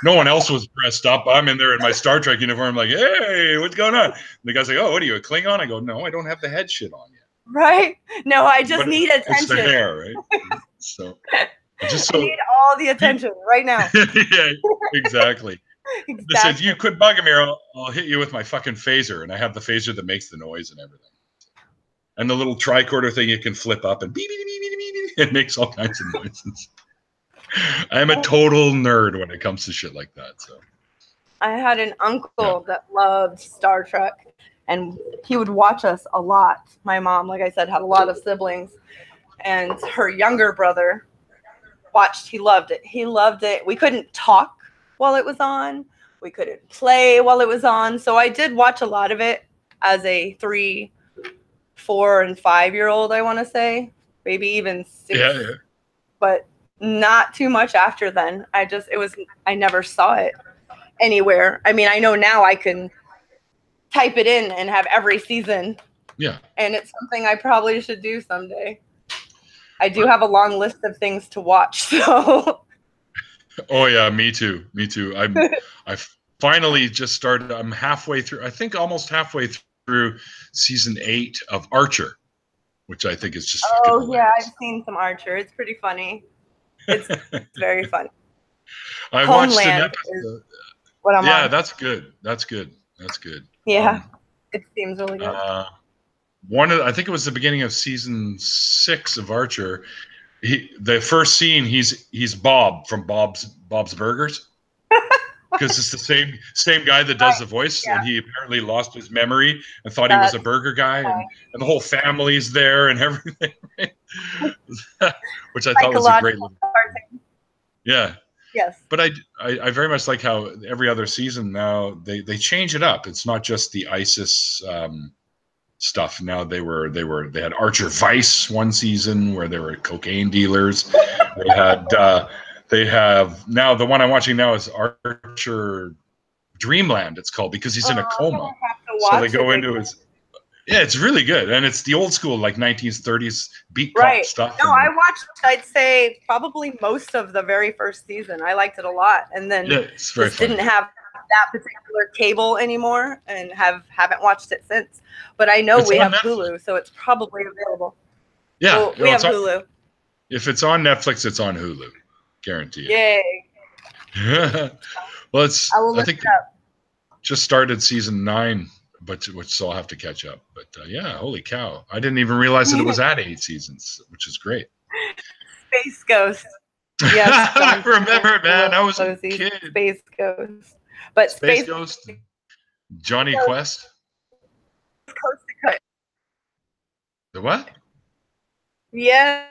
B: No one else was dressed up. I'm in there in my Star Trek uniform, like, hey, what's going on? And the guy's like, oh, what are you, a Klingon? I go, no, I don't have the head shit on yet.
A: Right? No, I just need attention.
B: It's the hair, right? So
A: I need all the attention right now.
B: Yeah, exactly. Listen, if you quit bugging me, I'll hit you with my fucking phaser, and I have the phaser that makes the noise and everything. And the little tricorder thing you can flip up and beep, beep, beep, beep, beep, beep. It makes all kinds of noises. I'm a total nerd when it comes to shit like that. So
A: I had an uncle that loved Star Trek, and he would watch us a lot. My mom, like I said, had a lot of siblings, and her younger brother watched. He loved it. He loved it. We couldn't talk while it was on. We couldn't play while it was on. So I did watch a lot of it as a 3, 4, and 5-year-old, I want to say. Maybe even 6.
B: Yeah.
A: But not too much after then. I never saw it anywhere. I mean, I know now I can type it in and have every season.
B: Yeah.
A: And it's something I probably should do someday. I do have a long list of things to watch, so.
B: Oh yeah, me too. I finally just started. I'm halfway through. I think almost halfway through season 8 of Archer, which I think is just.
A: Oh yeah, I've seen some Archer. It's pretty funny. It's very funny.
B: I watched an episode.
A: What I'm on.
B: That's good. That's good.
A: Yeah, it seems really good.
B: I think it was the beginning of season 6 of Archer. The first scene, he's Bob from Bob's Burgers, because it's the same guy that does the voice, and he apparently lost his memory and thought he was a burger guy, and the whole family's there and everything, which I thought was a great little. Yeah.
A: Yes.
B: But I very much like how every other season now they change it up. It's not just the ISIS stuff. Now they had Archer Vice one season where they were cocaine dealers. They have now the one I'm watching now is Archer Dreamland. It's called because he's in a coma. So they go into his. Yeah, it's really good, and it's the old school like 1930s beat cop stuff.
A: No, I watched. I'd say probably most of the very first season. I liked it a lot, and then
B: it's very
A: didn't have that particular cable anymore, and haven't watched it since. But I know we have Hulu, so it's probably available.
B: Yeah,
A: so we have Hulu.
B: If it's on Netflix, it's on Hulu, guaranteed.
A: Yay!
B: Well, I think just started season 9. So I'll have to catch up. But yeah, holy cow. I didn't even realize that it was at 8 seasons, which is great.
A: Space Ghost. Yes,
B: I remember, man. I was a kid.
A: Space Ghost. But
B: Space Ghost? Johnny Quest?
A: Coast to Coast.
B: The what?
A: Yes.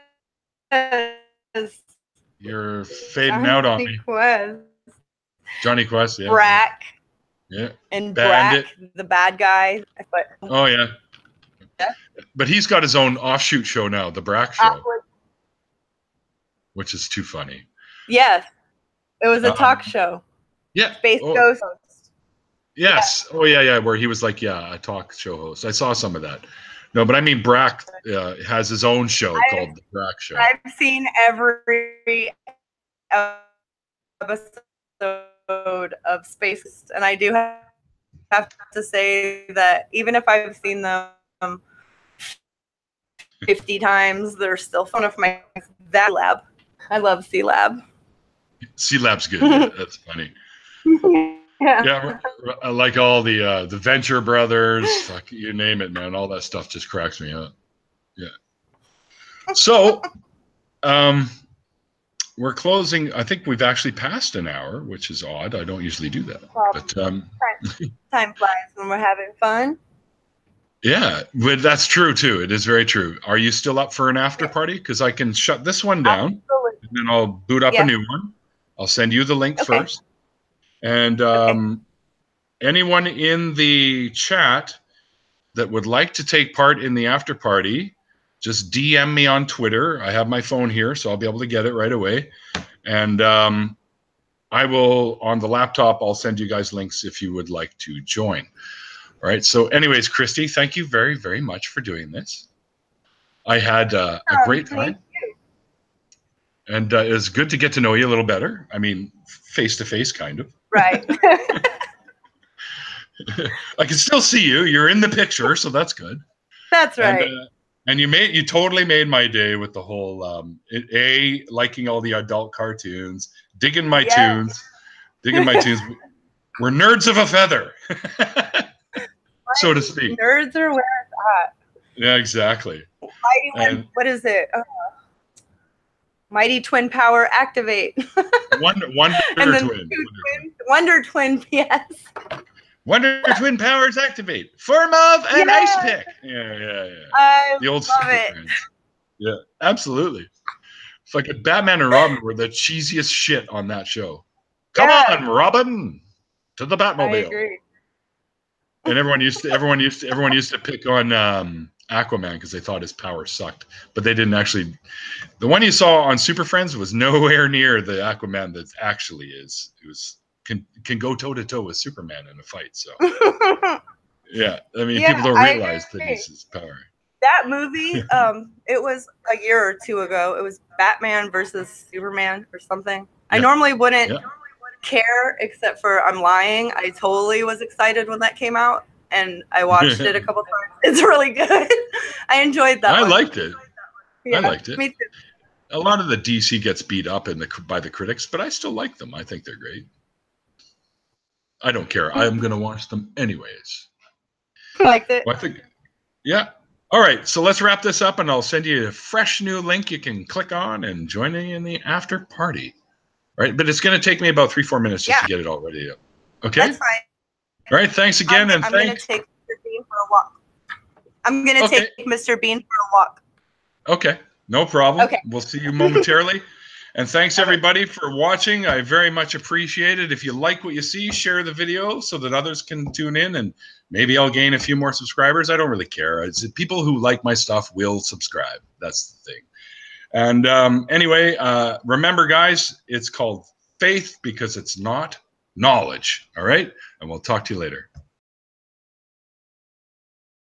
B: You're fading out on me. Johnny Quest, yeah.
A: Brack.
B: Yeah.
A: And Brack, the bad guy.
B: Oh, yeah. But he's got his own offshoot show now, the Brack Show, which is too funny.
A: Yes. It was a talk show.
B: Yeah.
A: Space Ghost.
B: Yes. Yeah. Oh, yeah, where he was like, a talk show host. I saw some of that. No, but I mean, Brack has his own show called the Brack Show.
A: I've seen every episode of Space, and I do have to say that even if I've seen them 50 times, they're still one of my C-Lab. I love C-Lab.
B: C-Lab's good. That's funny. Yeah, I like all the Venture Brothers, fuck, you name it, man. All that stuff just cracks me up. Yeah. So, we're closing. I think we've actually passed an hour, which is odd. I don't usually do that. But
A: time flies when we're having fun.
B: Yeah, but that's true too. It is very true. Are you still up for an after party? Because I can shut this one down, and then I'll boot up a new one. I'll send you the link first. And anyone in the chat that would like to take part in the after party, just DM me on Twitter. I have my phone here, so I'll be able to get it right away. And I will, on the laptop, I'll send you guys links if you would like to join. All right. So anyways, Christy, thank you very, very much for doing this. I had a great time. And it was good to get to know you a little better. I mean, face-to-face, kind of.
A: Right.
B: I can still see you. You're in the picture, so that's good.
A: That's right.
B: And you totally made my day with the whole liking all the adult cartoons, digging my tunes. We're nerds of a feather, so to speak.
A: Nerds are where it's at.
B: Yeah, exactly.
A: What is it? Mighty Twin Power activate.
B: Wonder Twin.
A: Wonder Twin, yes.
B: Wonder Twin powers activate. Form of an ice pick. Yeah.
A: The old love it.
B: Yeah, absolutely. It's like Batman and Robin were the cheesiest shit on that show. Come on, Robin, to the Batmobile.
A: I agree.
B: And everyone used to pick on Aquaman because they thought his power sucked, but they didn't actually. The one you saw on Super Friends was nowhere near the Aquaman that actually is. It was can go toe to toe with Superman in a fight. So yeah, I mean, people don't realize that he's his power.
A: That movie, it was a year or two ago. It was Batman versus Superman or something. I normally wouldn't care, except for I'm lying. I totally was excited when that came out, and I watched it a couple times. It's really good. I enjoyed that.
B: I liked it.
A: Yeah,
B: I liked it.
A: Me too.
B: A lot of the DC gets beat up by the critics, but I still like them. I think they're great. I don't care. I'm going to watch them anyways.
A: Liked it.
B: Well, I think, yeah. All right. So let's wrap this up, and I'll send you a fresh new link you can click on and join me in the after party. All right. But it's going to take me about 3-4 minutes just to get it all ready up. Okay.
A: That's fine.
B: All right. Thanks again.
A: I'm going to take Mr. Bean for a walk. I'm going to take Mr. Bean for a walk.
B: Okay. No problem.
A: Okay.
B: We'll see you momentarily. And thanks everybody for watching. I very much appreciate it. If you like what you see, share the video so that others can tune in, and maybe I'll gain a few more subscribers. I don't really care. It's people who like my stuff will subscribe. That's the thing. And anyway, remember guys, it's called faith because it's not knowledge. All right. And we'll talk to you later.